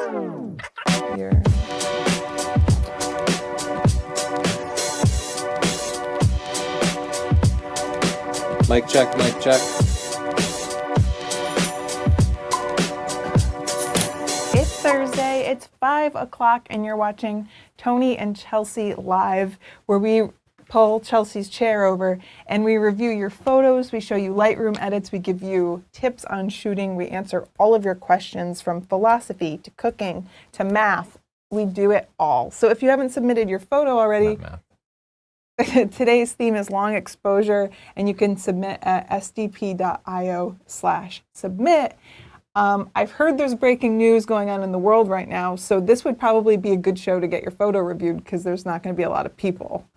Here. Mic check, mic check. It's Thursday, it's 5 o'clock, and you're watching Tony and Chelsea Live, where we pull Chelsea's chair over and we review your photos, we show you Lightroom edits, we give you tips on shooting, we answer all of your questions from philosophy to cooking to math. We do it all. So if you haven't submitted your photo already, today's theme is long exposure, and you can submit at sdp.io/submit. I've heard there's breaking news going on in the world right now, so this would probably be a good show to get your photo reviewed because there's not going to be a lot of people.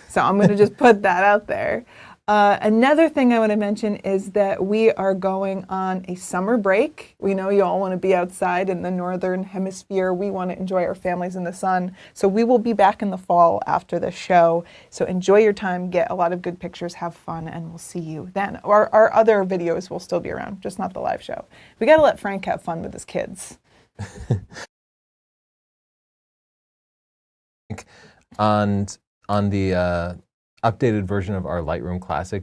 So I'm going to just put that out there. Another thing I want to mention is that we are going on a summer break. We know you all want to be outside in the northern hemisphere. We want to enjoy our families in the sun. So we will be back in the fall after the show. So enjoy your time, get a lot of good pictures, have fun, and we'll see you then. Our other videos will still be around, just not the live show. We got to let Frank have fun with his kids. On the updated version of our Lightroom Classic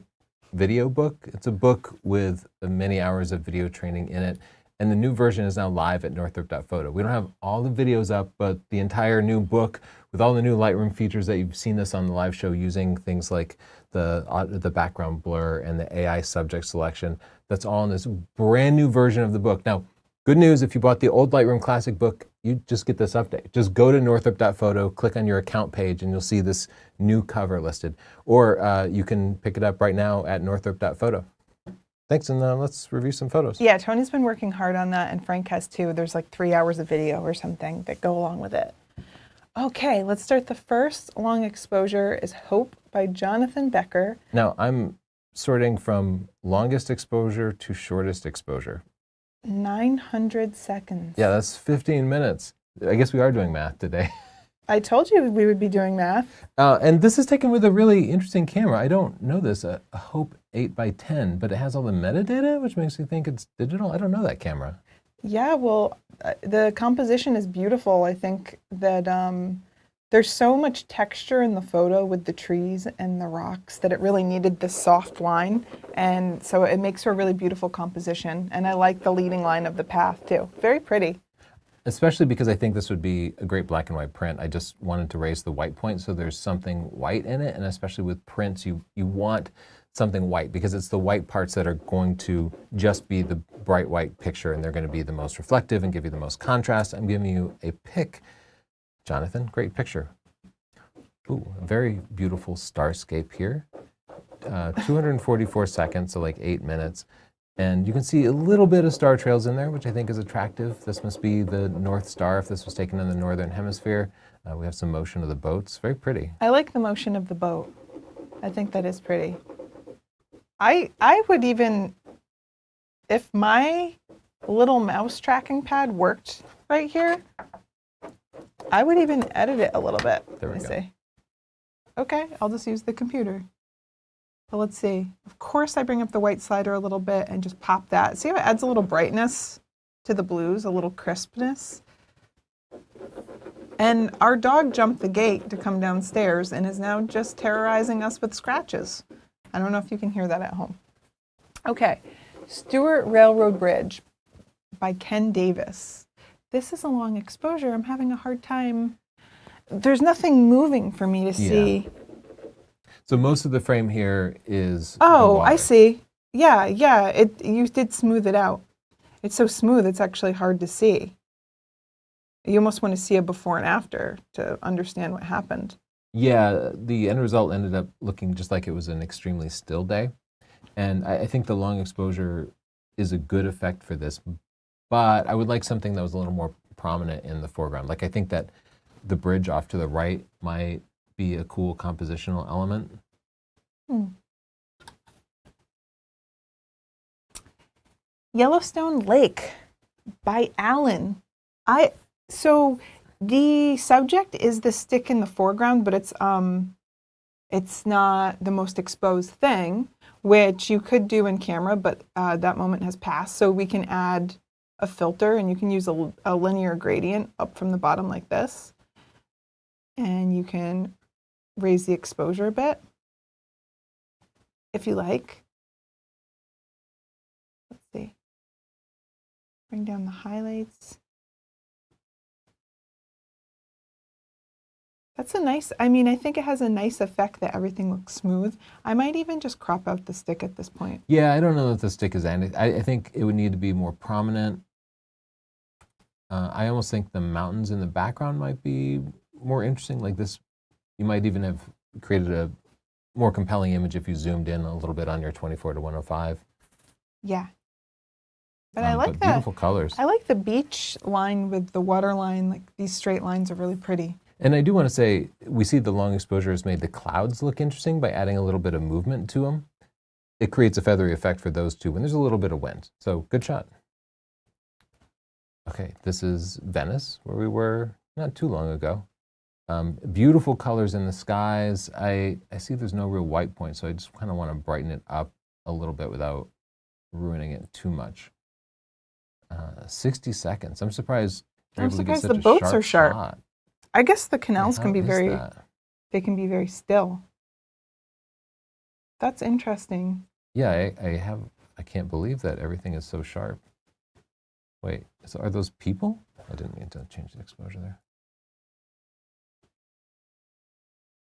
video book. It's a book with many hours of video training in it, and the new version is now live at northrup.photo. We don't have all the videos up, but the entire new book with all the new Lightroom features that you've seen us on the live show using, things like the background blur and the AI subject selection, that's all in this brand new version of the book. Now, good news, if you bought the old Lightroom Classic book, you just get this update. Just go to northrup.photo, click on your account page, and you'll see this new cover listed. Or you can pick it up right now at northrup.photo. Thanks, and let's review some photos. Yeah, Tony's been working hard on that, and Frank has too. There's like 3 hours of video or something that go along with it. Okay, let's start. The first long exposure is Hope by Jonathan Becker. Now, I'm sorting from longest exposure to shortest exposure. 900 seconds. Yeah, that's 15 minutes. I guess we are doing math today. I told you we would be doing math. And this is taken with a really interesting camera. I don't know this, a Hope 8x10, but it has all the metadata, which makes me think it's digital. I don't know that camera. Yeah, well, the composition is beautiful. I think that there's so much texture in the photo with the trees and the rocks that it really needed this soft line. And so it makes for a really beautiful composition. And I like the leading line of the path too. Very pretty. Especially because I think this would be a great black and white print. I just wanted to raise the white point so there's something white in it. And especially with prints, you want something white because it's the white parts that are going to just be the bright white picture, and they're going to be the most reflective and give you the most contrast. I'm giving you a pick. Jonathan, great picture. Ooh, a very beautiful starscape here. 244 seconds, so like 8 minutes. And you can see a little bit of star trails in there, which I think is attractive. This must be the North Star if this was taken in the Northern Hemisphere. We have some motion of the boats. Very pretty. I like the motion of the boat. I think that is pretty. I would even, if my little mouse tracking pad worked right here, I would even edit it a little bit. There we go. See. Okay, I'll just use the computer. But let's see. Of course, I bring up the white slider a little bit and just pop that. See how it adds a little brightness to the blues, a little crispness? And our dog jumped the gate to come downstairs and is now just terrorizing us with scratches. I don't know if you can hear that at home. Okay, Stewart Railroad Bridge by Ken Davis. This is a long exposure. I'm having a hard time. There's nothing moving for me to see. So most of the frame here is Oh, I see. Yeah. You did smooth it out. It's so smooth, it's actually hard to see. You almost want to see a before and after to understand what happened. Yeah, the end result ended up looking just like it was an extremely still day. And I think the long exposure is a good effect for this, but I would like something that was a little more prominent in the foreground. Like I think that the bridge off to the right might be a cool compositional element. Yellowstone Lake by Alan. So the subject is the stick in the foreground, but it's not the most exposed thing, which you could do in camera, but that moment has passed. So we can add a filter, and you can use a linear gradient up from the bottom like this. And you can raise the exposure a bit if you like. Let's see. Bring down the highlights. That's a nice, I mean, I think it has a nice effect that everything looks smooth. I might even just crop out the stick at this point. Yeah, I don't know if the stick is any. I think it would need to be more prominent. I almost think the mountains in the background might be more interesting. Like this, you might even have created a more compelling image if you zoomed in a little bit on your 24 to 105. Yeah. But I like that. Beautiful colors. I like the beach line with the water line. Like these straight lines are really pretty. And I do want to say, we see the long exposure has made the clouds look interesting by adding a little bit of movement to them. It creates a feathery effect for those two when there's a little bit of wind. So good shot. Okay, this is Venice, where we were not too long ago. Beautiful colors in the skies. I see there's no real white point, so I just kind of want to brighten it up a little bit without ruining it too much. 60 seconds. I'm surprised you're able to get such the boats are sharp sharp. shot. I guess the canals Yeah, can be that? they can be very still. That's interesting. Yeah, I can't believe that everything is so sharp. Wait, so are those people? I didn't mean to change the exposure there.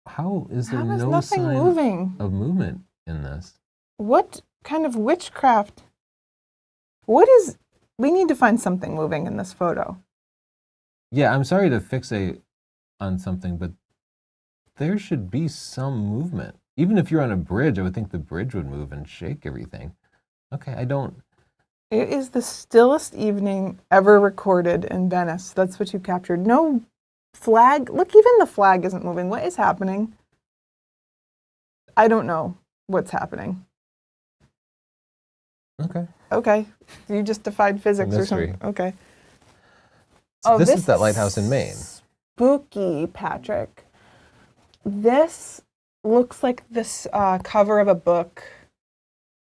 How is there no nothing sign moving? of movement in this? What kind of witchcraft? We need to find something moving in this photo. Yeah, I'm sorry to fixate on something, but there should be some movement. Even if you're on a bridge, I would think the bridge would move and shake everything. Okay, I don't. It is the stillest evening ever recorded in Venice. That's what you captured. No flag. Look, even the flag isn't moving. What is happening? I don't know what's happening. Okay. You just defied physics or something. Okay. So this is that lighthouse in Maine. Spooky, Patrick. This looks like this cover of a book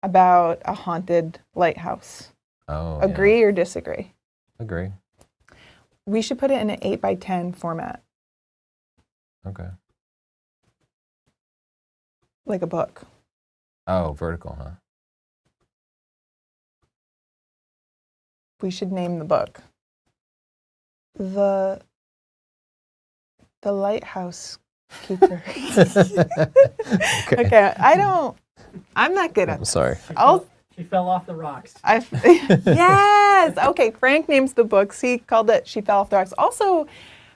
about a haunted lighthouse. Oh, Agree yeah. or disagree? Agree. We should put it in an 8x10 format. Okay. Like a book. Oh, vertical, huh? We should name the book. The lighthouse keeper. Okay, I'm not good at I'm sorry. She fell off the rocks. Yes! Okay, Frank names the books. He called it She Fell Off the Rocks. Also,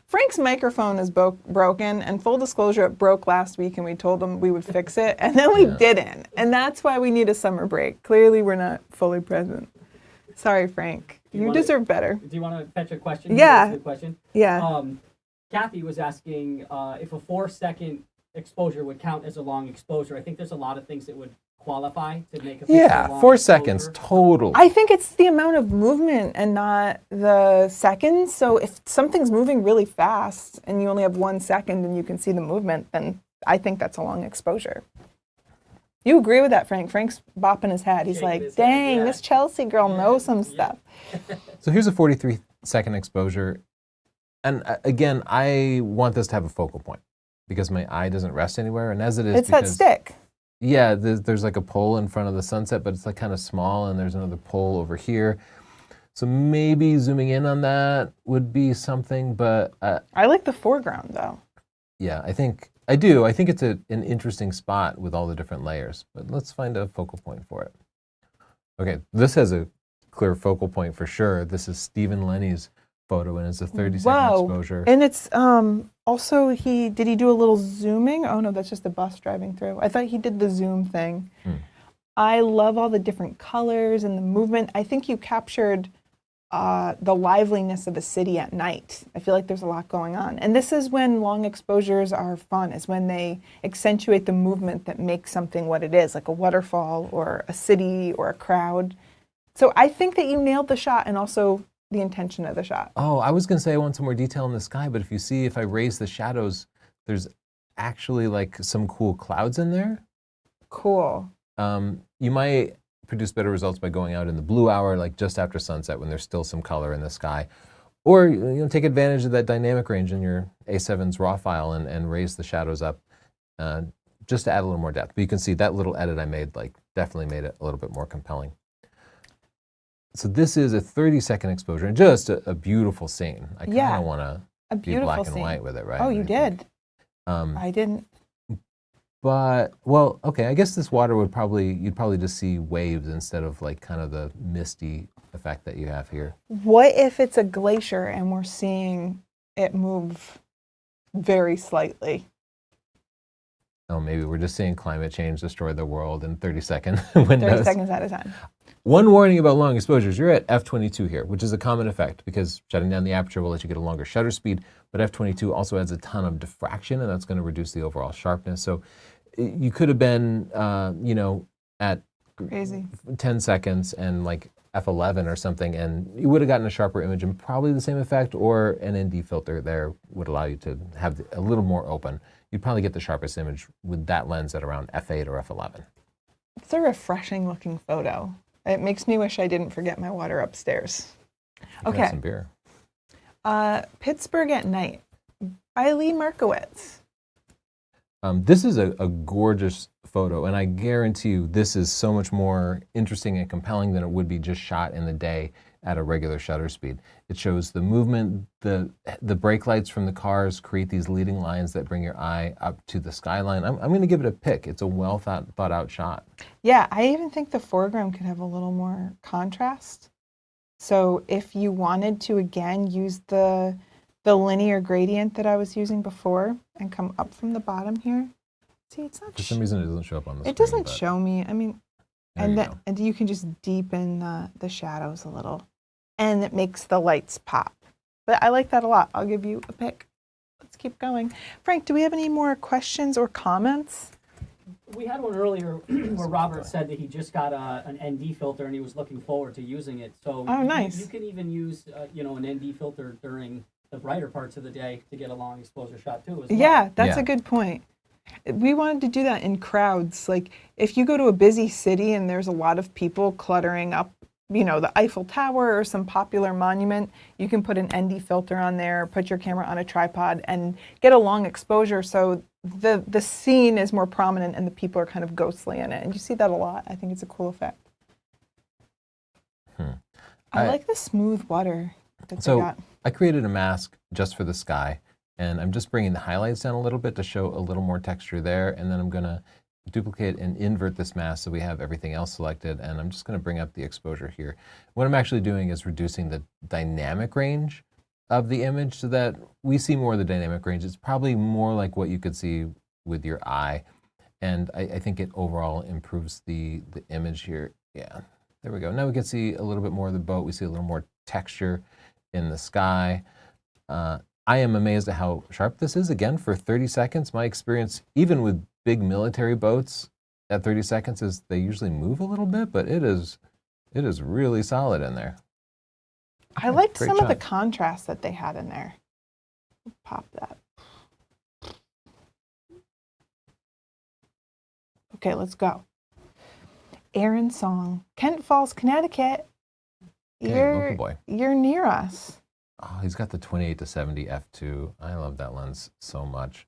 Frank's microphone is broken, and full disclosure, it broke last week, and we told him we would fix it, and then we didn't. And that's why we need a summer break. Clearly, we're not fully present. Sorry, Frank. You deserve better. Do you want to fetch a question? Yeah. Good question. Yeah. Kathy was asking if a 4-second exposure would count as a long exposure. I think there's a lot of things that would qualify to make a picture a long 4 exposure. seconds, total. I think it's the amount of movement and not the seconds. So if something's moving really fast and you only have 1 second and you can see the movement, then I think that's a long exposure. You agree with that, Frank? Frank's bopping his head. He's Shaking like, his head, dang, yeah. this Chelsea girl knows some stuff. So here's a 43-second exposure. And again, I want this to have a focal point because my eye doesn't rest anywhere. And as it is, It's that stick. Yeah, there's like a pole in front of the sunset, but it's like kind of small, and there's another pole over here. So maybe zooming in on that would be something, but I like the foreground, though. yeah, I think it's an interesting spot with all the different layers, but let's find a focal point for it. Okay, this has a clear focal point for sure. This is Stephen Lenny's photo, and it's a 30-second exposure. And it's also, did he do a little zooming? Oh no, that's just a bus driving through. I thought he did the zoom thing. I love all the different colors and the movement. I think you captured the liveliness of a city at night. I feel like there's a lot going on. And this is when long exposures are fun, is when they accentuate the movement that makes something what it is, like a waterfall or a city or a crowd. So I think that you nailed the shot and also the intention of the shot. Oh, I was going to say I want some more detail in the sky, but if you see, if I raise the shadows, there's actually like some cool clouds in there. Cool. You might produce better results by going out in the blue hour, like just after sunset when there's still some color in the sky. Or take advantage of that dynamic range in your A7's RAW file and raise the shadows up just to add a little more depth. But you can see that little edit I made definitely made it a little bit more compelling. So this is a 30-second exposure and just a beautiful scene. I kind of want to be black and white with it, right? Oh, you did. I didn't. But, well, okay, I guess this water you'd probably just see waves instead of like kind of the misty effect that you have here. What if it's a glacier and we're seeing it move very slightly? Oh, maybe we're just seeing climate change destroy the world in 30-second windows. 30 seconds at a time. One warning about long exposures, you're at f22 here, which is a common effect because shutting down the aperture will let you get a longer shutter speed, but f22 also adds a ton of diffraction and that's going to reduce the overall sharpness. So you could have been, at Crazy. 10 seconds and like f11 or something, and you would have gotten a sharper image and probably the same effect, or an ND filter there would allow you to have a little more open. You'd probably get the sharpest image with that lens at around f8 or f11. It's a refreshing looking photo. It makes me wish I didn't forget my water upstairs. Okay. Have some beer. Pittsburgh at Night by Lee Markowitz. This is a gorgeous photo, and I guarantee you this is so much more interesting and compelling than it would be just shot in the day at a regular shutter speed. It shows the movement, the brake lights from the cars create these leading lines that bring your eye up to the skyline. I'm going to give it a pick. It's a well thought out shot. Yeah, I even think the foreground could have a little more contrast. So if you wanted to, again, use the linear gradient that I was using before and come up from the bottom here. See, it's not. For some reason, it doesn't show up on the screen. It doesn't show me. I mean, There and you can just deepen the shadows a little, and it makes the lights pop. But I like that a lot. I'll give you a pick. Let's keep going. Frank, do we have any more questions or comments? We had one earlier where Robert said that he just got an ND filter and he was looking forward to using it. So nice. You can even use an ND filter during the brighter parts of the day to get a long exposure shot too. As well. Yeah, that's a good point. We wanted to do that in crowds. Like if you go to a busy city and there's a lot of people cluttering up, the Eiffel Tower or some popular monument, you can put an ND filter on there, put your camera on a tripod and get a long exposure so the scene is more prominent and the people are kind of ghostly in it. And you see that a lot. I think it's a cool effect. I like the smooth water that they got. I created a mask just for the sky, and I'm just bringing the highlights down a little bit to show a little more texture there, and then I'm going to duplicate and invert this mask so we have everything else selected, and I'm just going to bring up the exposure here. What I'm actually doing is reducing the dynamic range of the image so that we see more of the dynamic range. It's probably more like what you could see with your eye, and I think it overall improves the image here. Yeah, there we go. Now we can see a little bit more of the boat. We see a little more texture in the sky. I am amazed at how sharp this is. Again, for 30 seconds, my experience, even with big military boats at 30 seconds, is they usually move a little bit, but it is really solid in there. I liked some of shot. the contrast that they had in there. Pop that. Okay, let's go. Aaron Song, Kent Falls, Connecticut. Okay, local boy. You're near us. Oh, he's got the 28-70 f2. I love that lens so much.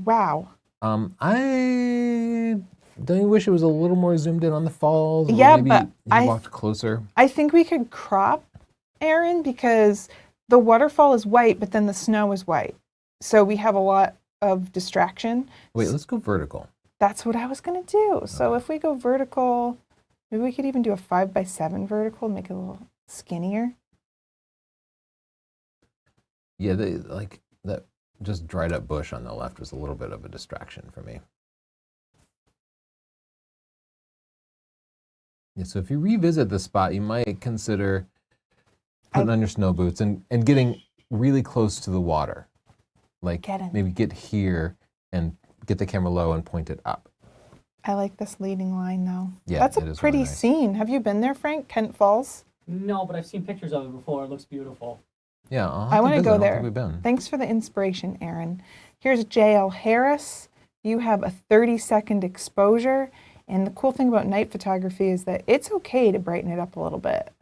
Wow. I don't you wish it was a little more zoomed in on the falls? Yeah, or maybe but he walked closer. I think we could crop Aaron because the waterfall is white, but then the snow is white. So we have a lot of distraction. Wait, let's go vertical. That's what I was going to do. So if we go vertical, maybe we could even do a 5x7 vertical, make it a little skinnier. Yeah, that just dried up bush on the left was a little bit of a distraction for me. Yeah, so if you revisit the spot, you might consider putting on your snow boots and getting really close to the water. Like maybe get here and get the camera low and point it up. I like this leading line though. Yeah, that's a it is pretty really nice. scene. Have you been there, Frank? Kent Falls? No, but I've seen pictures of it before. It looks beautiful. Yeah, I want to go there. We've been. Thanks for the inspiration, Aaron. Here's JL Harris. You have a 30-second exposure, And the cool thing about night photography is that it's okay to brighten it up a little bit.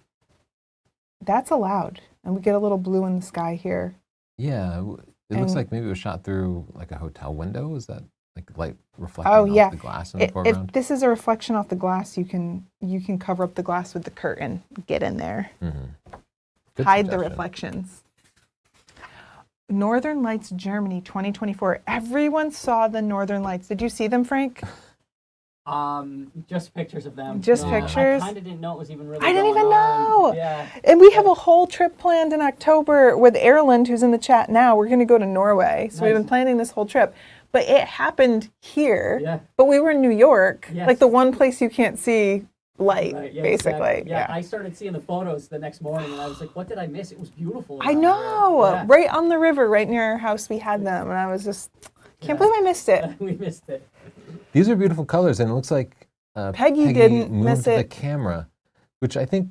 That's allowed. And we get a little blue in the sky here. Yeah, it looks And- like maybe it was shot through like a hotel window. Is that like light reflecting Oh, off yeah. the glass in the If foreground? this is a reflection off the glass, you can cover up the glass with the curtain. Get in there. Good Hide the suggestion. reflections. Northern Lights Germany 2024. Everyone saw the Northern Lights. Did you see them, Frank? Just pictures of them. Just Yeah, pictures? I kind of didn't know it was even really I didn't going even on. know. Yeah. And we have a whole trip planned in October with Erland, who's in the chat now. We're going to go to Norway. So we've Nice. been planning this whole trip. But it happened here. Yeah. But we were in New York, Yes. like the one place you can't see light, Right, yeah, basically. exactly. Yeah, I started seeing the photos the next morning, and I was like, "What did I miss? It was beautiful." I around know. here. Yeah. Right on the river, right near our house, we had them. And I was just, can't believe I missed it. We missed it. These are beautiful colors, and it looks like Peggy didn't moved miss the it. camera, which I think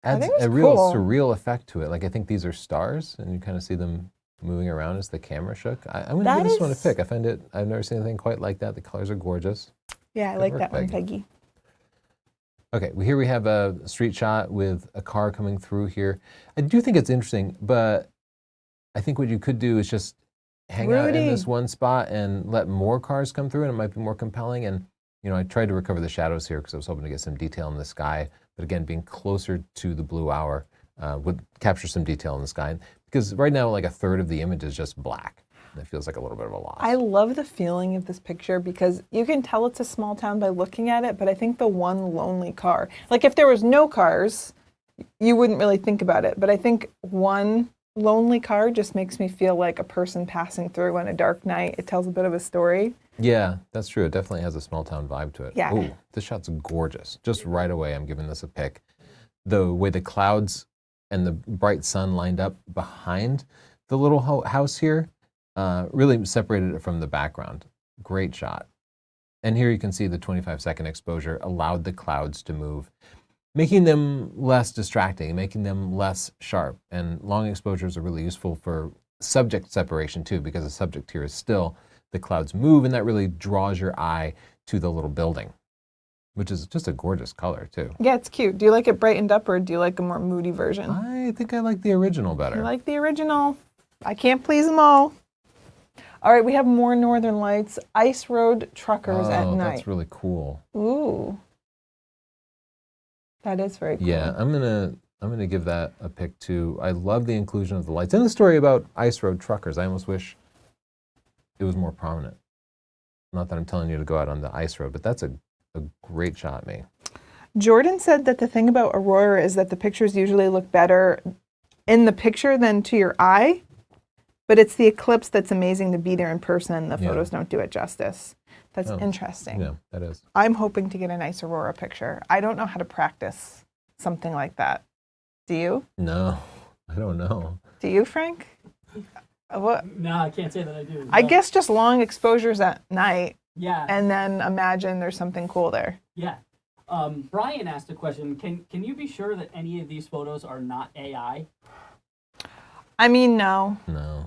adds think it's a real cool. surreal effect to it. Like I think these are stars, and you kind of see them moving around as the camera shook. I'm going to That give this one a is- pick. I've never seen anything quite like that. The colors are gorgeous. Yeah, I Good like work, that one, Peggy. Peggy. Okay, well, here we have a street shot with a car coming through here. I do think it's interesting, but I think what you could do is just hang out in Rudy. this one spot and let more cars come through, and it might be more compelling. And I tried to recover the shadows here because I was hoping to get some detail in the sky. But again, being closer to the blue hour would capture some detail in the sky. Because right now, like a third of the image is just black. And it feels like a little bit of a loss. I love the feeling of this picture because you can tell it's a small town by looking at it, but I think the one lonely car, like if there was no cars, you wouldn't really think about it. But I think one lonely car just makes me feel like a person passing through on a dark night. It tells a bit of a story. Yeah, that's true. It definitely has a small town vibe to it. Yeah. Ooh, this shot's gorgeous. Just right away, I'm giving this a pick. The way the clouds and the bright sun lined up behind the little house here really separated it from the background. Great shot. And here you can see the 25-second exposure allowed the clouds to move, making them less distracting, making them less sharp. And long exposures are really useful for subject separation too, because the subject here is still. The clouds move, and that really draws your eye to the little building, which is just a gorgeous color too. Yeah, it's cute. Do you like it brightened up or do you like a more moody version? I think I like the original better. I like the original. I can't please them all. All right, we have more Northern Lights. Ice road truckers at night. That's really cool. Ooh. That is very cool. Yeah, I'm gonna give that a pick too. I love the inclusion of the lights and the story about ice road truckers. I almost wish it was more prominent. Not that I'm telling you to go out on the ice road, but that's a great shot, me. Jordan said that the thing about Aurora is that the pictures usually look better in the picture than to your eye, but it's the eclipse that's amazing to be there in person and the Yeah. photos don't do it justice. That's Oh, interesting. Yeah, that is. I'm hoping to get a nice Aurora picture. I don't know how to practice something like that. Do you? No, I don't know. Do you, Frank? What? No, I can't say that I do. I No. guess just long exposures at night Yeah. and then imagine there's something cool there. Yeah. Brian asked a question. Can you be sure that any of these photos are not AI? I mean, no. No.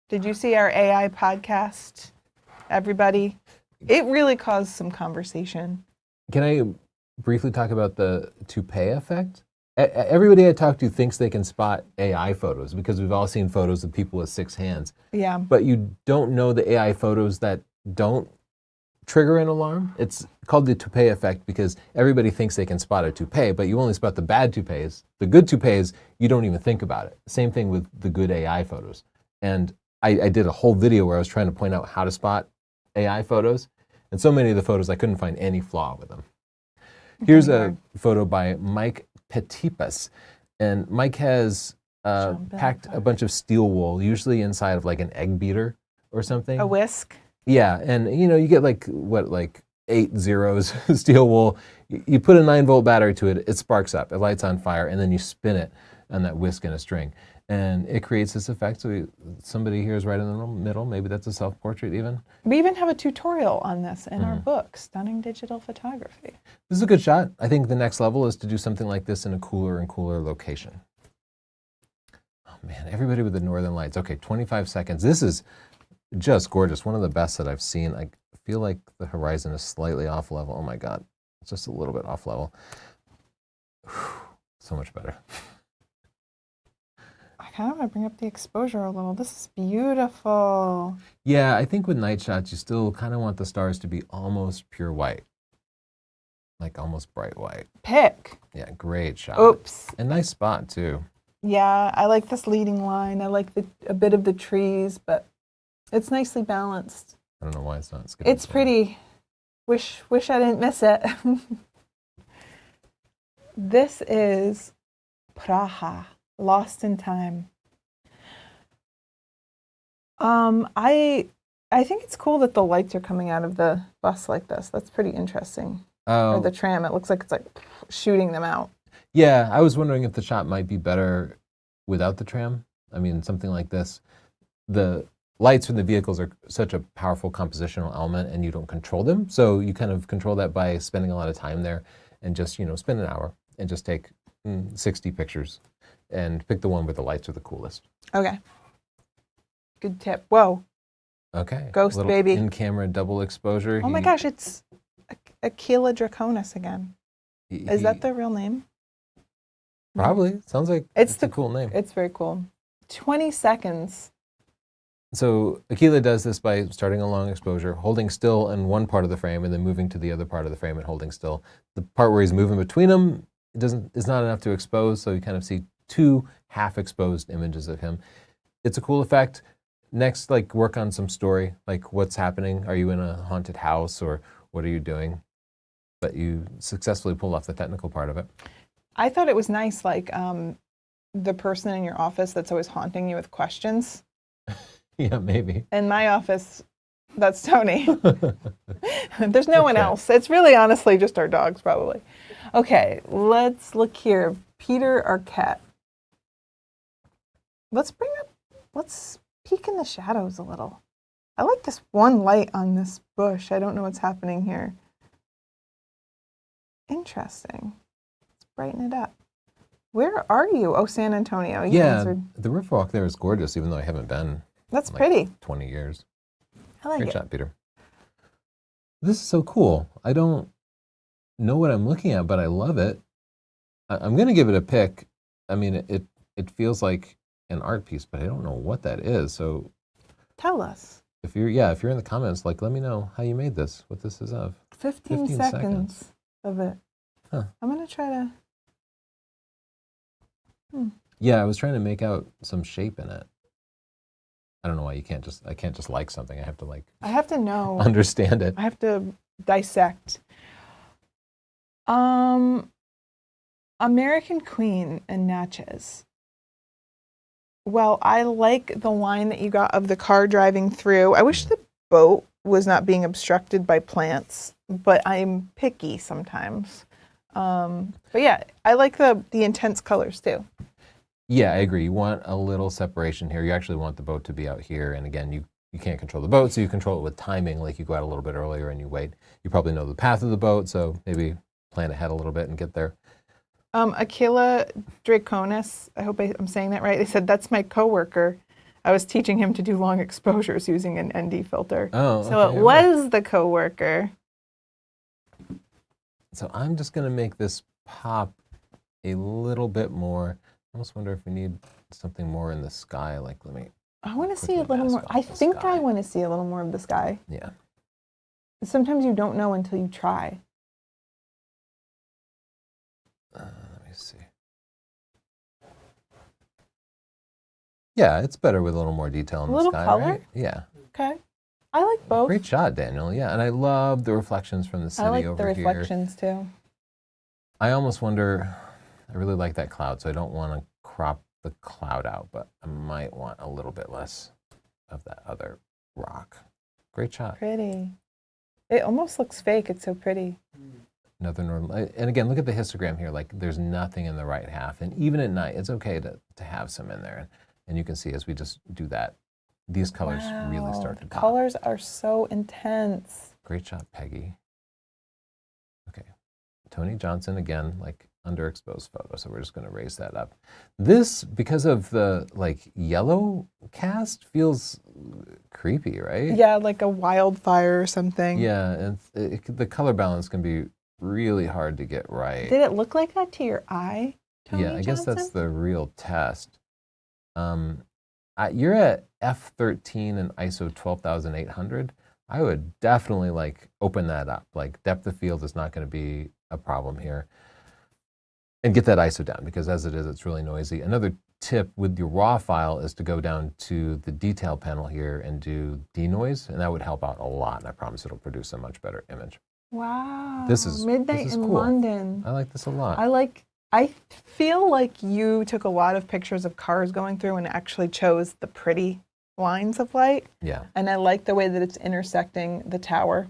Did you see our AI podcast, everybody? It really caused some conversation. Can I briefly talk about the toupee effect? Everybody I talk to thinks they can spot AI photos because we've all seen photos of people with 6 hands. Yeah. But you don't know the AI photos that don't trigger an alarm. It's called the toupee effect because everybody thinks they can spot a toupee, but you only spot the bad toupees. The good toupees, you don't even think about it. Same thing with the good AI photos. And I did a whole video where I was trying to point out how to spot AI photos. And so many of the photos, I couldn't find any flaw with them. Here's a photo by Mike Petipas. And Mike has packed a bunch of steel wool, usually inside of like an egg beater or something. A whisk. Yeah, and you get like 8 zeros steel wool. You put a 9-volt battery to it, it sparks up, it lights on fire, and then you spin it on that whisk in a string. And it creates this effect. So somebody here is right in the middle. Maybe that's a self-portrait even. We even have a tutorial on this in our book, Stunning Digital Photography. This is a good shot. I think the next level is to do something like this in a cooler and cooler location. Oh man, everybody with the Northern Lights. Okay, 25 seconds. This is just gorgeous. One of the best that I've seen. Like feel like the horizon is slightly off level. Oh my God, it's just a little bit off level. So much better. I kind of want to bring up the exposure a little. This is beautiful. Yeah, I think with night shots, you still kind of want the stars to be almost pure white. Like almost bright white. Pick. Yeah, great shot. Oops. And nice spot too. Yeah, I like this leading line. I like a bit of the trees, but it's nicely balanced. I don't know why it's not skipping. It's pretty. Wish I didn't miss it. This is Praha, Lost in Time. I think it's cool that the lights are coming out of the bus like this. That's pretty interesting. Or the tram. It looks like it's like shooting them out. Yeah, I was wondering if the shot might be better without the tram. I mean, something like this. The lights from the vehicles are such a powerful compositional element, and you don't control them. So you kind of control that by spending a lot of time there and just, spend an hour and just take 60 pictures and pick the one where the lights are the coolest. Okay. Good tip. Whoa. Okay. Ghost little baby. In-camera double exposure. Oh my gosh, it's Aquila draconis again. Is that the real name? Probably. Sounds like it's a cool name. It's very cool. 20 seconds. So Aquila does this by starting a long exposure, holding still in one part of the frame, and then moving to the other part of the frame and holding still. The part where he's moving between them is not enough to expose, so you kind of see two half-exposed images of him. It's a cool effect. Next, work on some story, like what's happening. Are you in a haunted house, or what are you doing? But you successfully pull off the technical part of it. I thought it was nice, the person in your office that's always haunting you with questions. Yeah, maybe. In my office, that's Tony. There's no one else. It's really honestly just our dogs, probably. Okay, let's look here. Peter Arquette. Let's peek in the shadows a little. I like this one light on this bush. I don't know what's happening here. Interesting. Let's brighten it up. Where are you? Oh, San Antonio. You answered. The riverwalk there is gorgeous, even though I haven't been. That's pretty. 20 years. I like it. Great shot, Peter. This is so cool. I don't know what I'm looking at, but I love it. I'm going to give it a pick. I mean, it feels like an art piece, but I don't know what that is. So tell us. If you're in the comments, let me know how you made this, what this is of. 15 seconds of it. Huh. I'm going to try to. Yeah, I was trying to make out some shape in it. I don't know why I can't just like something. I have to know. Understand it. I have to dissect. American Queen and Natchez. Well, I like the line that you got of the car driving through. I wish the boat was not being obstructed by plants, but I'm picky sometimes. But yeah, I like the intense colors too. Yeah, I agree. You want a little separation here. You actually want the boat to be out here. And again, you can't control the boat, so you control it with timing. Like you go out a little bit earlier and you wait. You probably know the path of the boat, so maybe plan ahead a little bit and get there. Aquila draconis, I hope I'm saying that right. They said, that's my coworker. I was teaching him to do long exposures using an ND filter. Oh, so okay, it was the coworker. So I'm just going to make this pop a little bit more. I almost wonder if we need something more in the sky. I want to see a little more. I think I want to see a little more of the sky. Yeah. Sometimes you don't know until you try. Let me see. Yeah, it's better with a little more detail in the sky. Color? Right? Yeah. Okay. I like both. Great shot, Daniel. Yeah, and I love the reflections from the city over here. I like the reflections too. I almost wonder, I really like that cloud, so I don't want to crop the cloud out, but I might want a little bit less of that other rock. Great shot. Pretty. It almost looks fake. It's so pretty. Another northern, and again, look at the histogram here. There's nothing in the right half, and even at night, it's okay to have some in there. And you can see as we just do that, these colors really start to pop. Colors are so intense. Great shot, Peggy. Okay, Tony Johnson again, underexposed photo. So we're just going to raise that up. This, because of the yellow cast, feels creepy, right? Yeah, like a wildfire or something. Yeah, the color balance can be really hard to get right. Did it look like that to your eye, Tony Yeah, I guess that's Johnson? the real test. You're at f13 and ISO 12,800. I would definitely like open that up. Like depth of field is not going to be a problem here. And get that ISO down because as it is, it's really noisy. Another tip with your raw file is to go down to the detail panel here and do denoise, and that would help out a lot. And I promise it'll produce a much better image. Wow. This is Midnight in cool. London. I like this a lot. I feel like you took a lot of pictures of cars going through and actually chose the pretty lines of light. Yeah. And I like the way that it's intersecting the tower.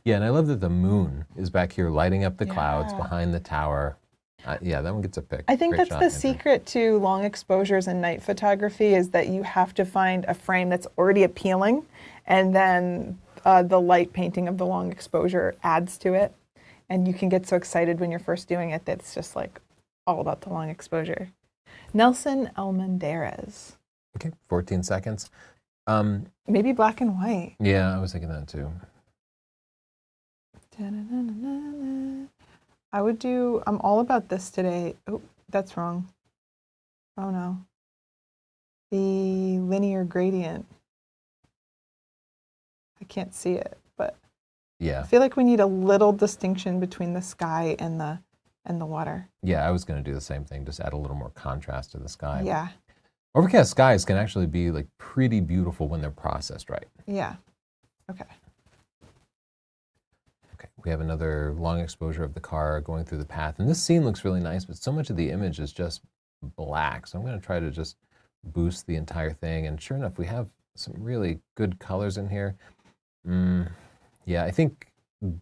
Yeah, and I love that the moon is back here lighting up the clouds Yeah. behind the tower. Yeah, that one gets a pick. I think Great that's shot, the Andrew. secret to long exposures and night photography is that you have to find a frame that's already appealing, and then the light painting of the long exposure adds to it. And you can get so excited when you're first doing it that it's just like all about the long exposure. Nelson Almendarez. Okay, 14 seconds. Maybe black and white. Yeah, I was thinking that too. I would do, I'm all about this today. Oh, that's wrong. Oh no. The linear gradient. I can't see it, but I Yeah, feel like we need a little distinction between the sky and the water. yeah, I was going to do the same thing, just add a little more contrast to the sky. Yeah, Overcast skies can actually be like pretty beautiful when they're processed right. yeah. Okay. Okay, we have another long exposure of the car going through the path. And this scene looks really nice, but so much of the image is just black. So I'm going to try to just boost the entire thing. And sure enough, we have some really good colors in here. Yeah, I think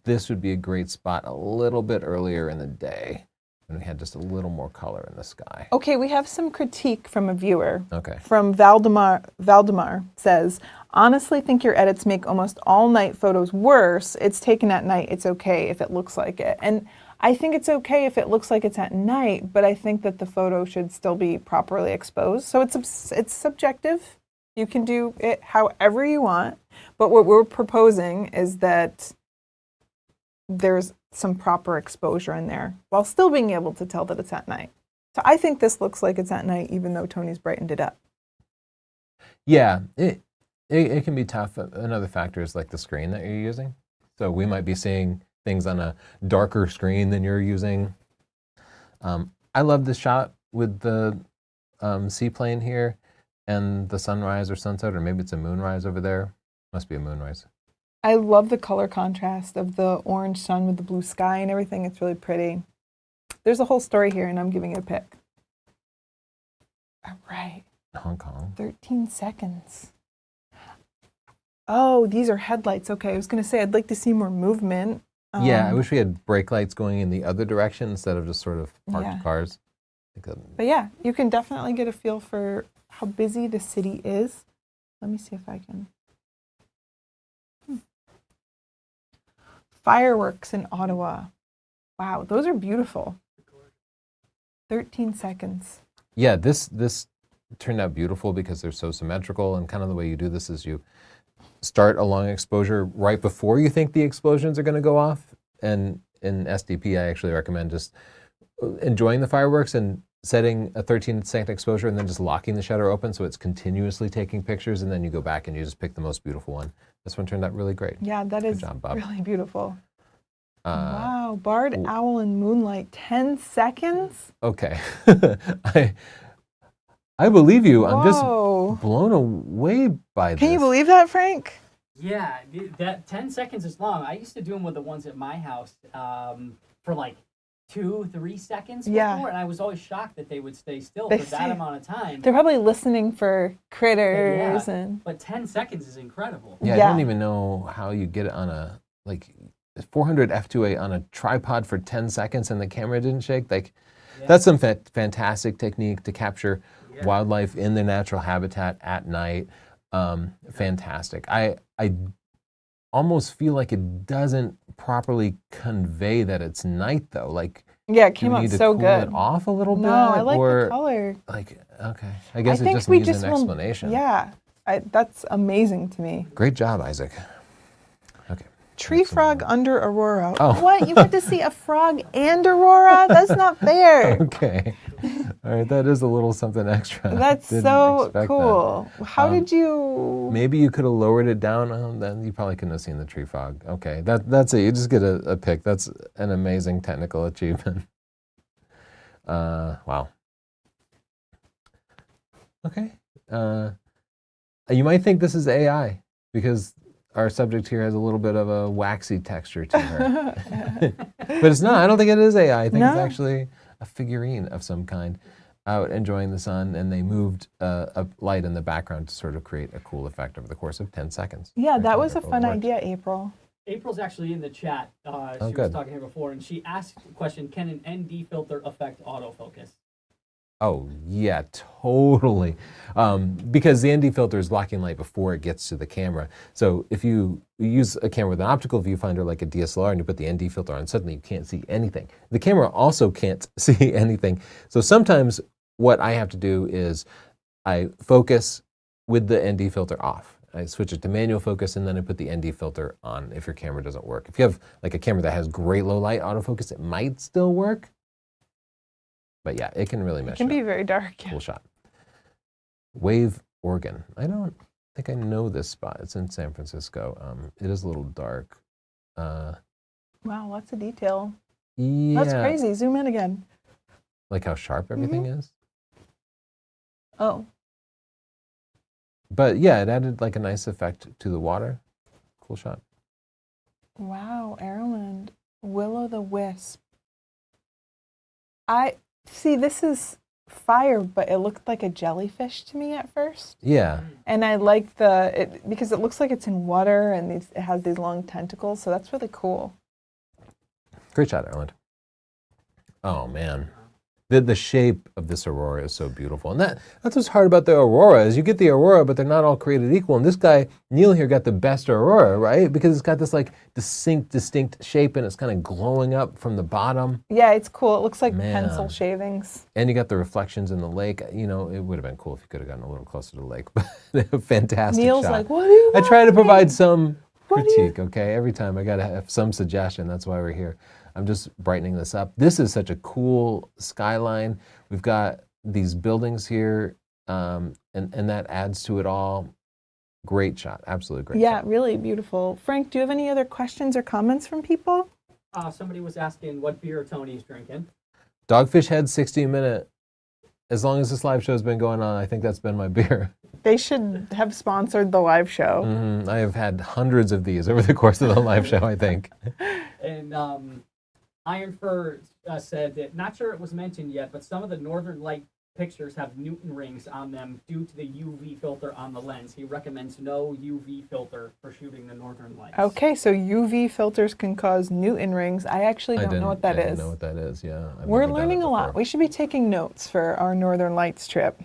this would be a great spot a little bit earlier in the day when we had just a little more color in the sky. Okay, we have some critique from a viewer. Okay. From Valdemar says, honestly think your edits make almost all night photos worse. It's taken at night. It's okay if it looks like it. And I think it's okay if it looks like it's at night, but I think that the photo should still be properly exposed. So it's subjective. You can do it however you want. But what we're proposing is that there's some proper exposure in there while still being able to tell that it's at night. So I think this looks like it's at night, even though Tony's brightened it up. Yeah, it can be tough. Another factor is like the screen that you're using. So we might be seeing things on a darker screen than you're using. I love this shot with the seaplane here and the sunrise or sunset, or maybe it's a moonrise over there. Must be a moonrise. I love the color contrast of the orange sun with the blue sky and everything. It's really pretty. There's a whole story here, and I'm giving it a pick. All right. Hong Kong. 13 seconds. Oh, these are headlights. Okay, I was going to say I'd like to see more movement. Yeah, I wish we had brake lights going in the other direction instead of just sort of parked Yeah. cars. But yeah, you can definitely get a feel for how busy the city is. Let me see if I can. Fireworks in Ottawa. Wow, those are beautiful. 13 seconds. Yeah, this turned out beautiful because they're so symmetrical, and kind of the way you do this is you start a long exposure right before you think the explosions are going to go off. And in SDP, I actually recommend just enjoying the fireworks and setting a 13-second exposure and then just locking the shutter open so it's continuously taking pictures, and then you go back and you just pick the most beautiful one. This one turned out really great. Yeah, that is job, Bob. really beautiful. Wow, barred owl in moonlight, 10 seconds? Okay. I believe you. I'm just Whoa. blown away by this. Can you believe that, Frank? Yeah, that 10 seconds is long. I used to do them with the ones at my house for like 2-3 seconds before, Yeah. and I was always shocked that they would stay still They for that stay- amount of time. They're probably listening for critters Yeah. and But 10 seconds is incredible. Yeah, I Yeah. don't even know how you get it on a, like, 400 f2.8 on a tripod for 10 seconds and the camera didn't shake. Like, Yeah. that's some fantastic technique to capture Yeah. wildlife in their natural habitat at night. Fantastic. I almost feel like it doesn't properly convey that it's night, though. Like, yeah, it do came we out need to so cool good. it off a little bit? No, I like or, the color. Like, okay. I guess it think just we needs just an will- explanation. Yeah, That's amazing to me. Great job, Isaac. Okay. Tree frog under aurora. Oh. What? You get to see a frog and aurora? That's not fair. Okay. All right, that is a little something extra. That's Didn't so expect cool. How Um, did you? Maybe you could have lowered it down. Then you probably couldn't have seen the tree frog. Okay, that's it. You just get a pick. That's an amazing technical achievement. Wow. Okay. You might think this is AI because our subject here has a little bit of a waxy texture to her. But it's not. I don't think it is AI. I think it's No. actually a figurine of some kind out enjoying the sun, and they moved a light in the background to sort of create a cool effect over the course of 10 seconds. Yeah, Very that was a wonderful. fun It worked. idea, April. April's actually in the chat. She was good. talking here before, and she asked the question, can an ND filter affect autofocus? Oh, yeah, totally. Because the ND filter is blocking light before it gets to the camera. So if you use a camera with an optical viewfinder like a DSLR and you put the ND filter on, suddenly you can't see anything. The camera also can't see anything. So sometimes what I have to do is I focus with the ND filter off. I switch it to manual focus and then I put the ND filter on if your camera doesn't work. If you have like a camera that has great low light autofocus, it might still work. But yeah, it can really mess It can you be up. very dark. Cool shot. Wave Oregon. I don't think I know this spot. It's in San Francisco. It is a little dark. Wow, lots of detail. Yeah. That's crazy. Zoom in again. Like how sharp everything is. Oh, But yeah, it added like a nice effect to the water. Cool shot. wow, Ireland. Will-o'-the-wisp. I see, this is fire, but it looked like a jellyfish to me at first. Yeah. And I like because it looks like it's in water and it has these long tentacles, so that's really cool. Great shot, Ireland. Oh man. The shape of this aurora is so beautiful. And that's what's hard about the aurora is you get the aurora, but they're not all created equal. And this guy, Neil here, got the best aurora, right? Because it's got this like distinct shape and it's kind of glowing up from the bottom. Yeah, it's cool. It looks like Man. pencil shavings. And you got the reflections in the lake. You know, it would have been cool if you could have gotten a little closer to the lake. But fantastic Neil's shot. like, what do you I want try to from provide me? some What do you- critique, okay? Every time I got to have some suggestion. That's why we're here. I'm just brightening this up. This is such a cool skyline. We've got these buildings here, and that adds to it all. Great shot. Absolutely great Yeah, shot. really beautiful. Frank, do you have any other questions or comments from people? Somebody was asking what beer Tony's drinking. Dogfish Head 60-minute. As long as this live show's been going on, I think that's been my beer. They should have sponsored the live show. I have had hundreds of these over the course of the live show, I think. And Iron Fur said that, not sure it was mentioned yet, but some of the Northern Light pictures have Newton rings on them due to the UV filter on the lens. He recommends no UV filter for shooting the Northern Lights. Okay, so UV filters can cause Newton rings. I actually don't know what that I is. didn't know what that is, yeah. I've We're never done learning it a lot. before. We should be taking notes for our Northern Lights trip.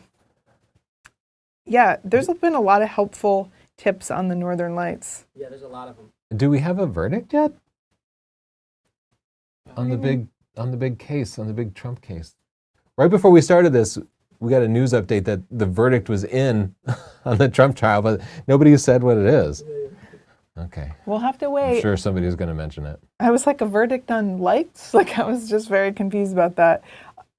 Yeah, there's been a lot of helpful tips on the Northern Lights. Yeah, there's a lot of them. Do we have a verdict yet? On the do you big case, on the big Trump case. Right before we started this, we got a news update that the verdict was in on the Trump trial, but nobody said what it is. Okay. We'll have to I'm wait. sure somebody was going to mention it. I was like, a verdict on lights? Like, I was just very confused about that.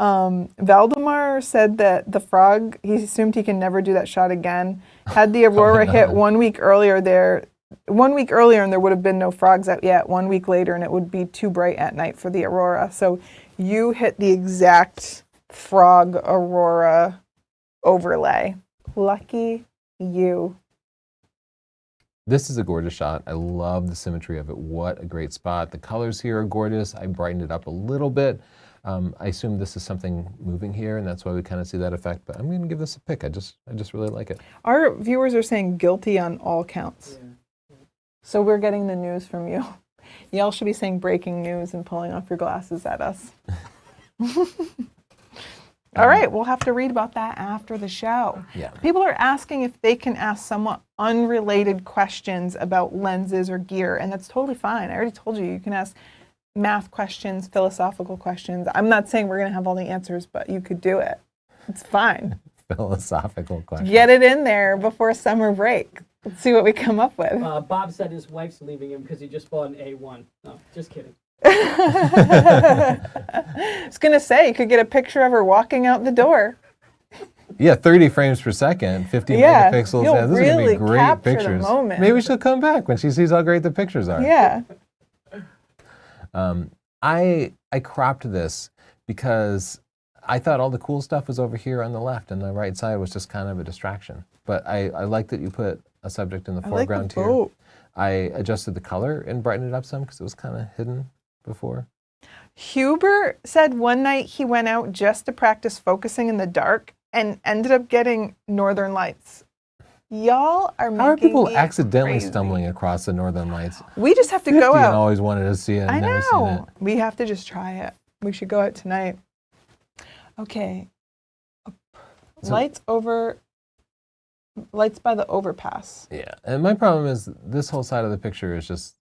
Valdemar said that the frog, he assumed he can never do that shot again. Had the aurora hit 1 week earlier and there would have been no frogs out yet. 1 week later and it would be too bright at night for the aurora. So you hit the exact frog aurora overlay. Lucky you. This is a gorgeous shot. I love the symmetry of it. What a great spot. The colors here are gorgeous. I brightened it up a little bit. I assume this is something moving here, and that's why we kind of see that effect. But I'm going to give this a pick. I just really like it. Our viewers are saying guilty on all counts. Yeah. So we're getting the news from you. Y'all should be saying breaking news and pulling off your glasses at us. All right, we'll have to read about that after the show. Yeah. People are asking if they can ask somewhat unrelated questions about lenses or gear, and that's totally fine. I already told you, you can ask math questions, philosophical questions. I'm not saying we're going to have all the answers, but you could do it. It's fine. philosophical question. Get it in there before summer break. Let's see what we come up with. Bob said his wife's leaving him because he just bought an A1. No, just kidding. I was going to say, you could get a picture of her walking out the door. Yeah, 30 frames per second, 50 Yeah, megapixels. you'll Yeah, those are really going to be great capture the pictures. moment. Maybe she'll come back when she sees how great the pictures are. Yeah. I cropped this because I thought all the cool stuff was over here on the left, and the right side was just kind of a distraction. But I like that you put a subject in the foreground I like the here. boat. I adjusted the color and brightened it up some because it was kind of hidden before. Huber said one night he went out just to practice focusing in the dark and ended up getting northern lights. Y'all are making How are people me accidentally crazy. stumbling across the northern lights? We just have to 50 go and out. always wanted to see it and I never seen it. know. We have to just try it. We should go out tonight. Okay. So- Lights by the overpass. Yeah, and my problem is this whole side of the picture is just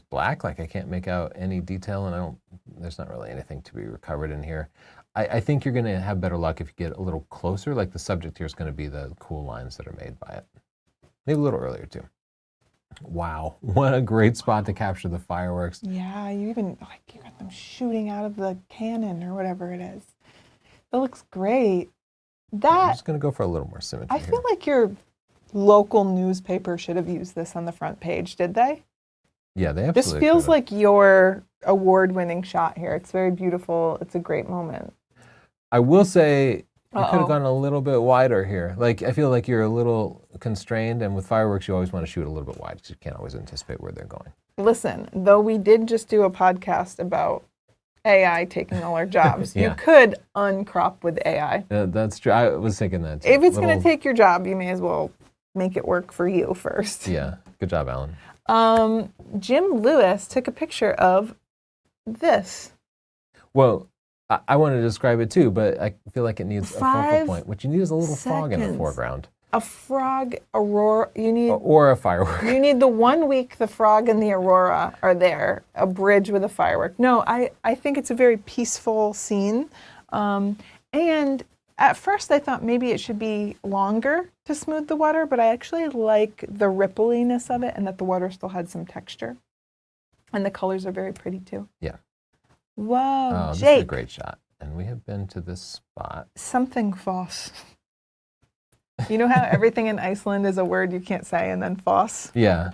black. Like I can't make out any detail, and there's not really anything to be recovered in here. I think you're going to have better luck if you get a little closer. Like the subject here is going to be the cool lines that are made by it. Maybe a little earlier too. Wow, what a great spot to capture the fireworks. Yeah, you got them shooting out of the cannon or whatever it is. That looks great. I'm That just going to go for a little more symmetry I here. feel like your local newspaper should have used this on the front page, did they? Yeah, they This absolutely feels could've. like your award-winning shot here. It's very beautiful. It's a great moment. I will say you could Uh-oh. have gone a little bit wider here. Like I feel like you're a little constrained, and with fireworks, you always want to shoot a little bit wide because you can't always anticipate where they're going. Listen, though we did just do a podcast about AI taking all our jobs, Yeah. you could uncrop with AI. That's true. I was thinking that too. If it's going Little- to take your job, you may as well make it work for you first. Yeah, good job, Alan. Jim Lewis took a picture of this. Well, I want to describe it too, but I feel like it needs a focal 5 point. What you need is a little fog in the seconds. foreground, A frog aurora. You need or a firework. you need the 1 week the frog and the aurora are there. A bridge with a firework. No, I think it's a very peaceful scene. And at first I thought maybe it should be longer to smooth the water, but I actually like the rippliness of it and that the water still had some texture. And the colors are very pretty too. Yeah. Whoa, Oh, this is a Jake, great shot. And we have been to this spot. something foss. You know how everything in Iceland is a word you can't say and then foss? Yeah.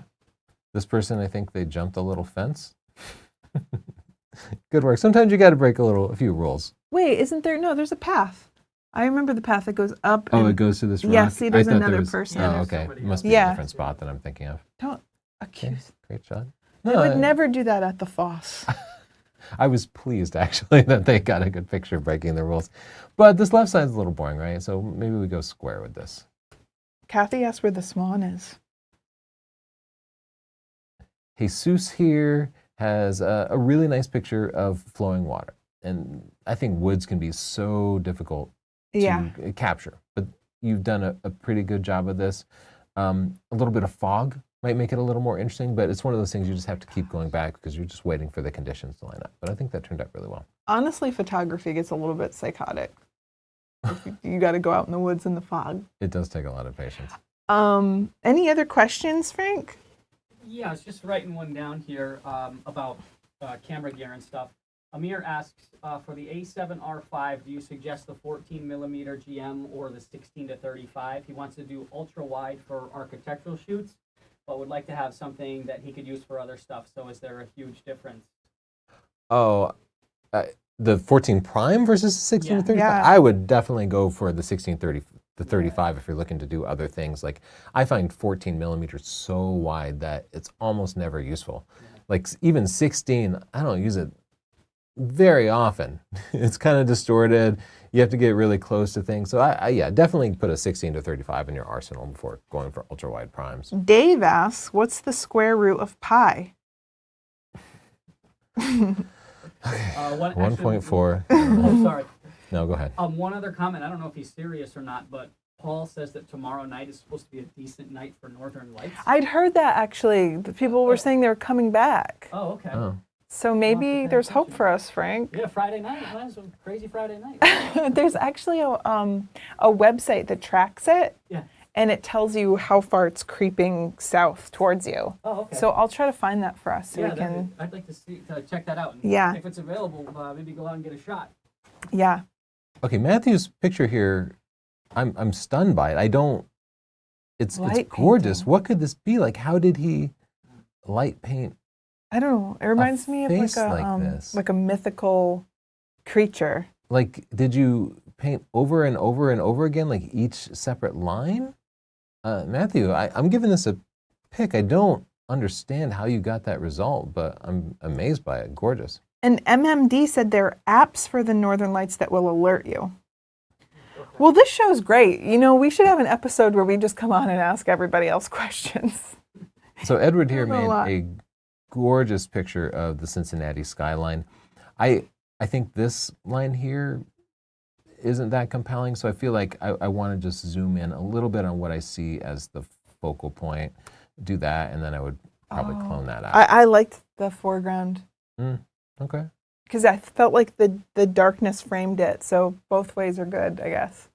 This person, I think they jumped a little fence. Good work. Sometimes you got to break a few rules. Wait, isn't there? No, there's a path. I remember the path that goes up. Oh, and it goes to this rock? Yeah, see, there's I thought there another was- person. Oh, There's okay. somebody It must be else. a different spot that I'm thinking of. Don't Okay, accuse. great shot. I would never do that at the foss. I was pleased, actually, that they got a good picture breaking the rules. But this left side's a little boring, right? So maybe we go square with this. Kathy asked where the swan is. Jesus here has a really nice picture of flowing water. And I think woods can be so difficult Yeah. to capture. But you've done a pretty good job of this. A little bit of fog might make it a little more interesting, but it's one of those things you just have to keep going back because you're just waiting for the conditions to line up. But I think that turned out really well. Honestly, photography gets a little bit psychotic. You got to go out in the woods in the fog. It does take a lot of patience. Any other questions, Frank? Yeah, I was just writing one down here about camera gear and stuff. Amir asks, for the A7R5, do you suggest the 14 millimeter GM or the 16 to 35? He wants to do ultra wide for architectural shoots, but would like to have something that he could use for other stuff. So is there a huge difference? Oh, the 14 prime versus the 16 to 35? Yeah. I would definitely go for the 16-30 to 35 if you're looking to do other things. Like I find 14 millimeters so wide that it's almost never useful. Like even 16, I don't use it very often. It's kind of distorted. You have to get really close to things. So I definitely put a 16 to 35 in your arsenal before going for ultra wide primes. Dave asks, what's the square root of pi? 1.4. Oh, sorry. No, go ahead. One other comment. I don't know if he's serious or not, but Paul says that tomorrow night is supposed to be a decent night for Northern Lights. I'd heard that actually. The people were saying they were coming back. Oh, okay. Oh. So maybe there's hope for us, Frank. Yeah, Friday night. Well, that's a crazy Friday night. There's actually a website that tracks it, Yeah. and it tells you how far it's creeping south towards you. Oh, okay. So I'll try to find that for us so yeah, we can. I'd like to check that out. And Yeah. If it's available, maybe go out and get a shot. Yeah. Okay, Matthew's picture here, I'm stunned by it. I don't. It's Light gorgeous. painting. What could this be? Like, how did he light paint? I don't know. It reminds me of face like this? like a mythical creature. Like, did you paint over and over and over again, like each separate line? Matthew, I'm giving this a pick. I don't understand how you got that result, but I'm amazed by it. Gorgeous. And MMD said there are apps for the Northern Lights that will alert you. Well, this show's great. You know, we should have an episode where we just come on and ask everybody else questions. So Edward here There's a lot. made a gorgeous picture of the Cincinnati skyline. I think this line here isn't that compelling, so I feel like I want to just zoom in a little bit on what I see as the focal point, do that, and then I would probably clone that out. I liked the foreground Okay. because I felt like the darkness framed it. So both ways are good, I guess.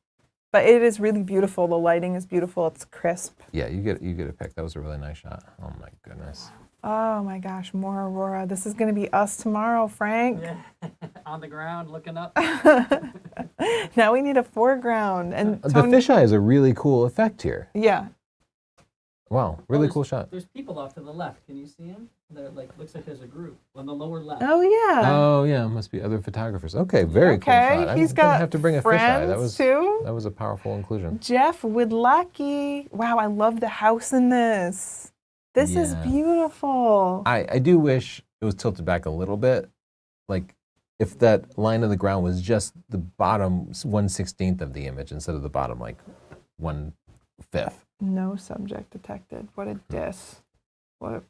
But it is really beautiful. The lighting is beautiful. It's crisp. Yeah, you get a pick. That was a really nice shot. Oh my goodness. Oh my gosh, more aurora. This is going to be us tomorrow, Frank. Yeah. On the ground, looking up. Now we need a foreground. And The Tony, fisheye is a really cool effect here. yeah. Wow, really cool shot. There's people off to the left. Can you see them? They're like, looks like there's a group on the lower left. Oh yeah. Oh yeah, must be other photographers. Okay, very cool Okay, shot. he's I'm gonna got have to bring a fisheye. friends That was too. that was a powerful inclusion. Jeff Widlacki. Wow, I love the house in this. This is Yeah. beautiful. I do wish it was tilted back a little bit. Like if that line of the ground was just the bottom 1/16 of the image instead of the bottom like 1/5. No subject detected. What a diss. What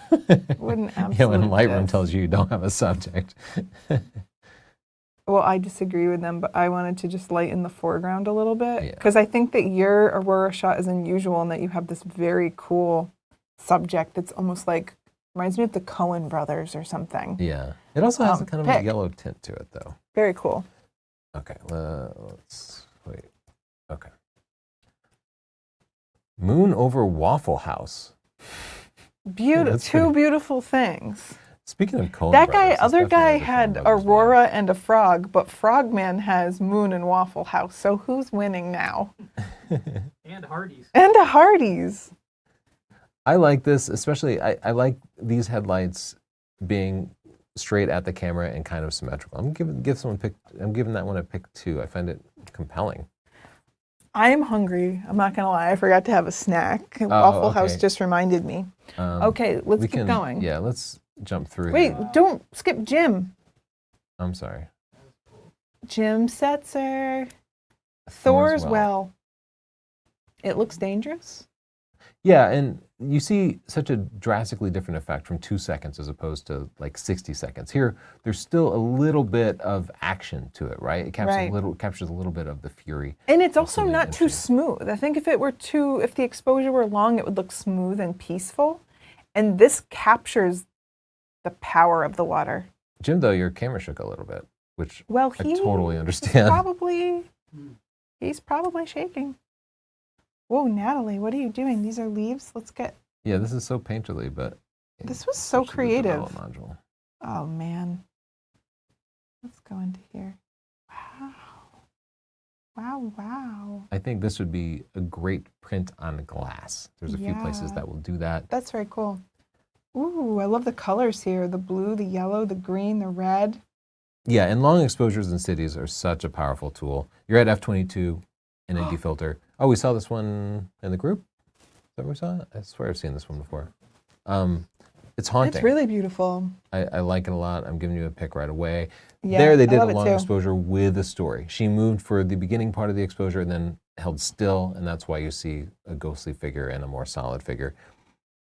an absolute Yeah, when Lightroom diss. tells you you don't have a subject. Well, I disagree with them, but I wanted to just lighten the foreground a little bit Yeah. because I think that your aurora shot is unusual and that you have this very cool subject that's almost like reminds me of the Coen brothers or something. Yeah. It also has a kind of a pick. yellow tint to it though. Very cool. Okay, let's wait. Okay. Moon over Waffle House. that's Two pretty- beautiful things. Speaking of Coen That brothers, guy, this other definitely guy has a Coen had brothers vibe. Aurora and a frog, but Frogman has Moon and Waffle House. So who's winning now? And Hardee's. And a Hardee's. I like this, especially I like these headlights being straight at the camera and kind of symmetrical. I'm giving that one a pick too. I find it compelling. I am hungry. I'm not gonna lie. I forgot to have a snack. Waffle House okay. just reminded me. Okay, let's keep going. Yeah, let's jump through. Wait, here. don't skip Jim. I'm sorry. Jim Setzer. Thor's well. It looks dangerous. Yeah, and you see such a drastically different effect from 2 seconds as opposed to like 60 seconds. Here, there's still a little bit of action to it, right? It captures a little bit of the fury. And it's also some of the not too energy. smooth. I think if the exposure were long, it would look smooth and peaceful. And this captures the power of the water. Jim, though, your camera shook a little bit, which Well, I totally understand. He's probably shaking. Whoa, Natalie, what are you doing? These are leaves. Let's get. Yeah, this is so painterly, but This was so such a good creative. development module. Oh man. Let's go into here. Wow. Wow, wow. I think this would be a great print on glass. There's a few places Yeah. that will do that. That's very cool. Ooh, I love the colors here. The blue, the yellow, the green, the red. Yeah, and long exposures in cities are such a powerful tool. You're at f/22 in a defilter. Oh, we saw this one in the group? Is that where we saw it? I swear I've seen this one before. It's haunting. It's really beautiful. I like it a lot. I'm giving you a pick right away. Yeah, There they I did a love it long too. exposure with a story. She moved for the beginning part of the exposure and then held still, and that's why you see a ghostly figure and a more solid figure.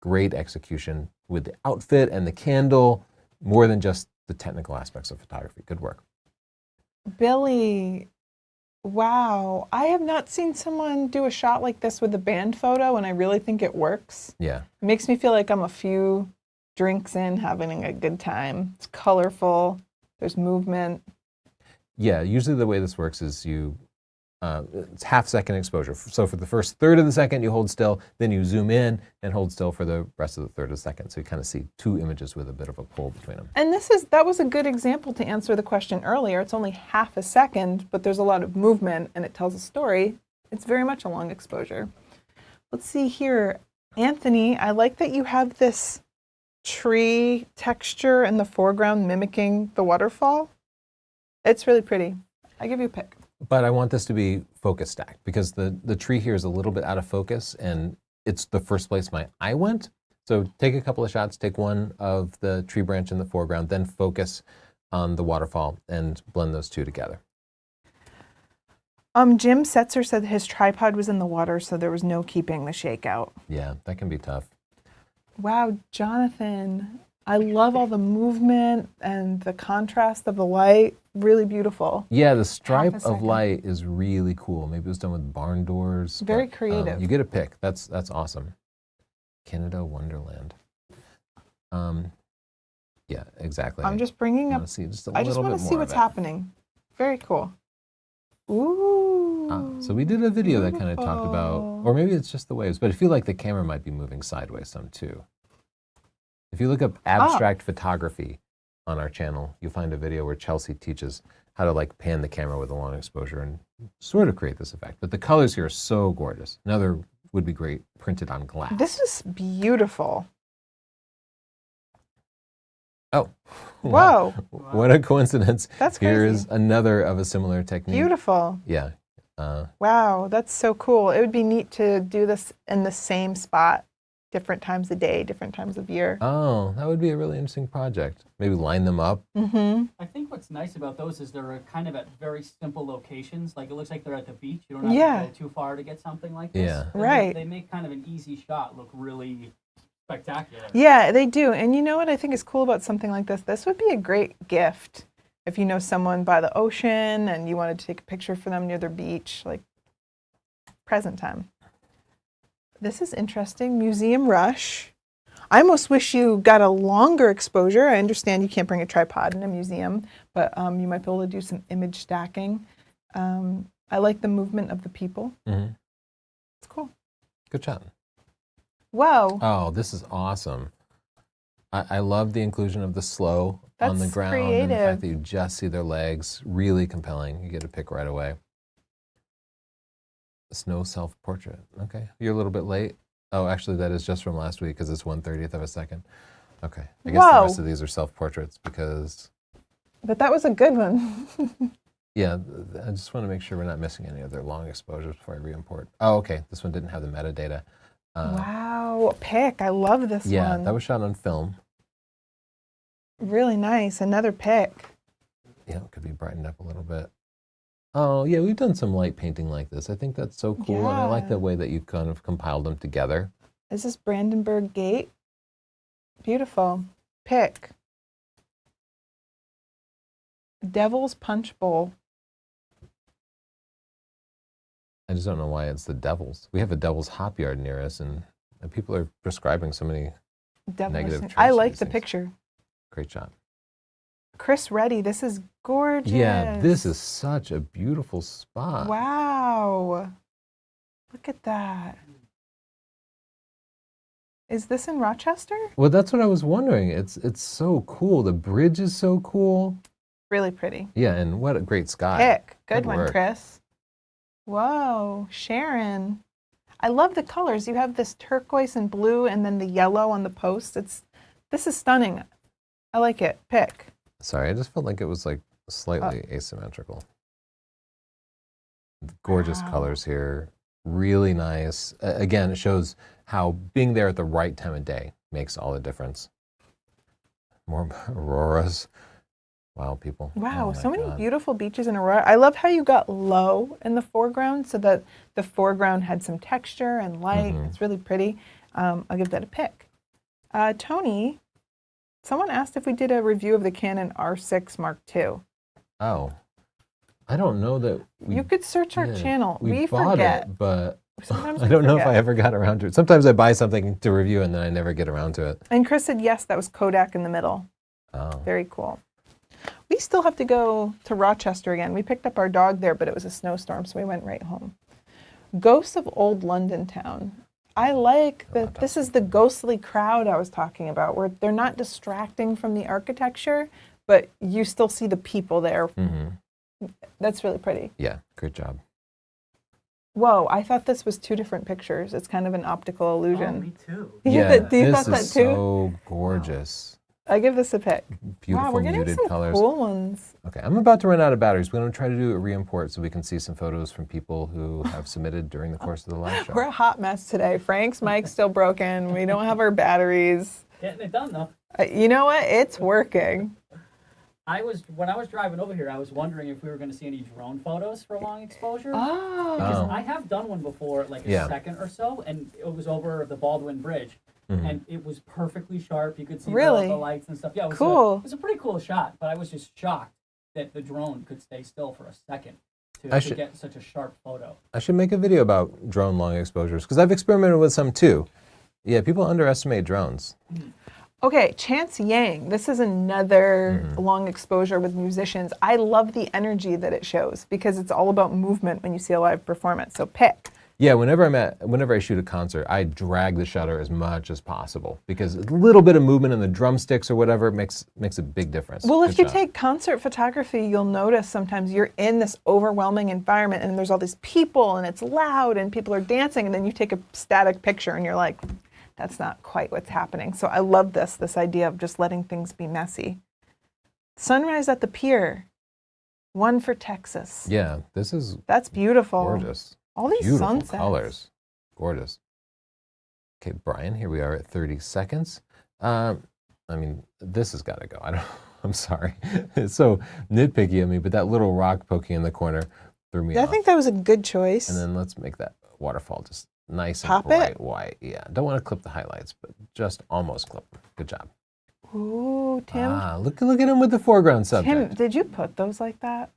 Great execution with the outfit and the candle, more than just the technical aspects of photography. Good work. Billy, wow. I have not seen someone do a shot like this with a band photo, and I really think it works. Yeah. It makes me feel like I'm a few drinks in, having a good time. It's colorful. There's movement. Yeah, usually the way this works is it's half-second exposure. So for the first third of the second, you hold still, then you zoom in and hold still for the rest of the third of the second. So you kind of see two images with a bit of a pull between them. And that was a good example to answer the question earlier. It's only half a second, but there's a lot of movement and it tells a story. It's very much a long exposure. Let's see here. Anthony, I like that you have this tree texture in the foreground mimicking the waterfall. It's really pretty. I give you a pick. But I want this to be focus stacked because the tree here is a little bit out of focus and it's the first place my eye went. So take a couple of shots, take one of the tree branch in the foreground, then focus on the waterfall and blend those two together. Jim Setzer said his tripod was in the water, so there was no keeping the shake out. Yeah, that can be tough. Wow, Jonathan, I love all the movement and the contrast of the light. Really beautiful. Yeah, the stripe of second. light is really cool. Maybe it was done with barn doors. Very but, creative. You get a pick. That's awesome. Canada Wonderland. Yeah, exactly. I'm just bringing I up. want to see just a I just little want bit to more see of what's it. happening. Very cool. Ooh. So we did a video that kind of talked about, Beautiful. or maybe it's just the waves, but I feel like the camera might be moving sideways some too. If you look up abstract photography on our channel, you'll find a video where Chelsea teaches how to like pan the camera with a long exposure and sort of create this effect. But the colors here are so gorgeous. Another would be great printed on glass. This is beautiful. Oh, Whoa, what a coincidence. that's crazy. Here's another of a similar technique. Beautiful. Yeah. Wow, that's so cool. It would be neat to do this in the same spot, different times of day, different times of year. Oh, that would be a really interesting project. Maybe line them up. Mm-hmm. I think what's nice about those is they're kind of at very simple locations. Like it looks like they're at the beach. You don't have Yeah. to go too far to get something like this. Yeah. And Right. They make kind of an easy shot look really spectacular. Yeah, they do. And you know what I think is cool about something like this? This would be a great gift if you know someone by the ocean and you wanted to take a picture for them near their beach, like present time. This is interesting. Museum Rush. I almost wish you got a longer exposure. I understand you can't bring a tripod in a museum, but you might be able to do some image stacking. I like the movement of the people. Mm-hmm. It's cool. Good shot. Whoa. Oh, this is awesome. I love the inclusion of the slow on the That's ground and the creative. fact that you just see their legs. Really compelling. You get a pick right away. Snow self-portrait. Okay. You're a little bit late. Oh, actually, that is just from last week because it's 1/30th of a second. Okay. I guess the Whoa. rest of these are self-portraits because, But that was a good one. yeah, I just want to make sure we're not missing any of their long exposures before I re-import. Oh, okay. This one didn't have the metadata. Wow, pick. I love this Yeah, one. that was shot on film. Really nice. Another pick. Yeah, it could be brightened up a little bit. Oh, yeah, we've done some light painting like this. I think that's so cool, and I like Yeah. the way that you kind of compiled them together. Is this Brandenburg Gate? Beautiful. Pick. Devil's Punch Bowl. I just don't know why it's the Devils. We have a Devils hop yard near us, and people are prescribing so many. Negative traits I of like these the things. picture. Great shot. Chris Reddy, this is gorgeous. Yeah, this is such a beautiful spot. Wow. Look at that. Is this in Rochester? Well, that's what I was wondering. It's so cool. The bridge is so cool. Really pretty. Yeah, and what a great sky. Pick. Good Good one, work. Chris. Whoa, Sharon. I love the colors. You have this turquoise and blue and then the yellow on the post. This is stunning. I like it. Pick. Sorry, I just felt like it was like slightly asymmetrical. Gorgeous Wow. colors here. Really nice. Again, it shows how being there at the right time of day makes all the difference. More auroras. Wow, people. Wow, Oh my so many God. beautiful beaches in Aurora. I love how you got low in the foreground so that the foreground had some texture and light. Mhm. It's really pretty. I'll give that a pick. Tony, someone asked if we did a review of the Canon R6 Mark II. Oh, I don't know that we You could search our did. channel. We We bought forget. it, but Sometimes I don't know if forget. I ever got around to it. Sometimes I buy something to review and then I never get around to it. And Chris said, yes, that was Kodak in the middle. Oh. Very cool. We still have to go to Rochester again. We picked up our dog there, but it was a snowstorm, so we went right home. Ghosts of Old London Town. I like that this is the ghostly crowd I was talking about, where they're not distracting from the architecture, but you still see the people there. Mm-hmm. That's really pretty. Yeah, great job. Whoa, I thought this was two different pictures. It's kind of an optical Oh, illusion. me too. Yeah, Do you this thought that is too? so gorgeous. I give this a pick. Beautiful Wow, we're getting muted some colors. cool ones. Okay, I'm about to run out of batteries. We're going to try to do a re-import so we can see some photos from people who have submitted during the course of the live show. We're a hot mess today. Frank's mic's still broken. We don't have our batteries. Getting it done though. You know what? It's working. When I was driving over here, I was wondering if we were going to see any drone photos for long exposure. Oh. Because Oh. I have done one before, like a Yeah. second or so, and it was over the Baldwin Bridge, Mhm. and it was perfectly sharp. You could see Really? the lights and stuff. Yeah, it was Cool. it was a pretty cool shot, but I was just shocked that the drone could stay still for a second I to should- get such a sharp photo. I should make a video about drone long exposures because I've experimented with some too. Yeah, people underestimate drones. Okay, Chance Yang. This is another long exposure with musicians. I love the energy that it shows because it's all about movement when you see a live performance. So pick. Yeah, whenever I shoot a concert, I drag the shutter as much as possible because a little bit of movement in the drumsticks or whatever makes a big difference. Well, if Good you job. take concert photography, you'll notice sometimes you're in this overwhelming environment and there's all these people and it's loud and people are dancing, and then you take a static picture and you're like, that's not quite what's happening. So I love this idea of just letting things be messy. Sunrise at the pier. One for Texas. Yeah, this is That's beautiful. gorgeous. All these Beautiful sunsets. colors. Gorgeous. Okay, Brian, here we are at 30 seconds. I mean, this has got to go. I'm sorry. It's so nitpicky of me, but that little rock poking in the corner threw me I off. think that was a good choice. And then let's make that waterfall just nice and Pop bright it? white. Yeah, don't want to clip the highlights, but just almost clip them. Good job. Ooh, Tim. Look at him with the foreground subject. Tim, did you put those like that?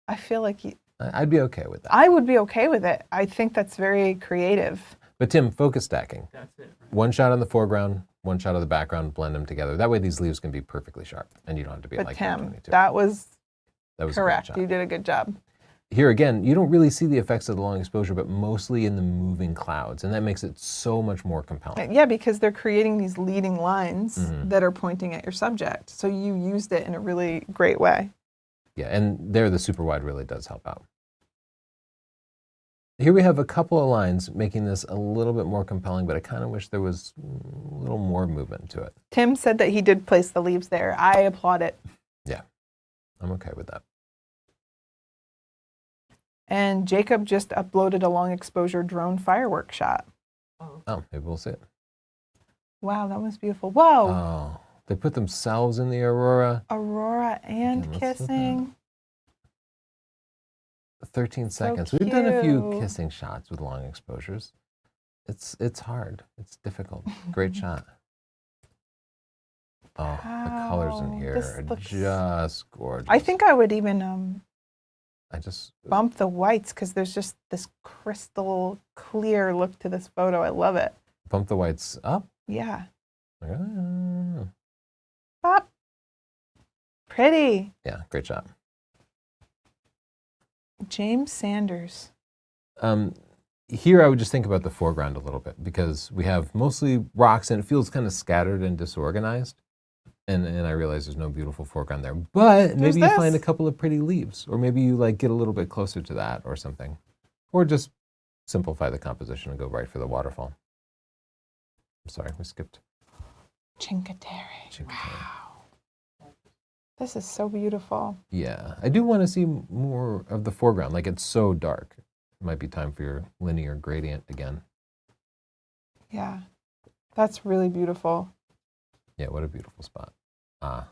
I feel like I'd be okay with that. I would be okay with it. I think that's very creative. But Tim, focus stacking. That's it. Right? One shot on the foreground, one shot of the background, blend them together. That way these leaves can be perfectly sharp and you don't have to be But like Tim, 22. that was That was correct. a great You shot. did a good job. Here again, you don't really see the effects of the long exposure, but mostly in the moving clouds, and that makes it so much more compelling. Yeah, because they're creating these leading lines Mhm. that are pointing at your subject. So you used it in a really great way. Yeah, and there the super wide really does help out. Here we have a couple of lines making this a little bit more compelling, but I kind of wish there was a little more movement to it. Tim said that he did place the leaves there. I applaud it. Yeah, I'm okay with that. And Jacob just uploaded a long exposure drone firework shot. Oh, maybe we'll see it. Wow, that was beautiful. Whoa, Oh, they put themselves in the aurora. Aurora and Okay, let's look at kissing. 13 So seconds. We've done a few cute. kissing shots with long exposures. It's hard. It's difficult. Great shot. Oh, the colors in Wow, here this are looks- just gorgeous. I think I would even I just bump the whites because there's just this crystal clear look to this photo. I love it. bump the whites up. Yeah. Ah. Pop. Pretty. Yeah, great shot. James Sanders. Here I would just think about the foreground a little bit because we have mostly rocks and it feels kind of scattered and disorganized. And I realize there's no beautiful foreground there. But maybe you find a this. couple of pretty leaves, or maybe you like get a little bit closer to that or something. Or just simplify the composition and go right for the waterfall. I'm sorry, we skipped. Cinque Cinque Terre. Wow. This is so beautiful. Yeah, I do want to see more of the foreground. Like it's so dark. It might be time for your linear gradient again. Yeah. That's really beautiful. Yeah, what a beautiful spot. Ah,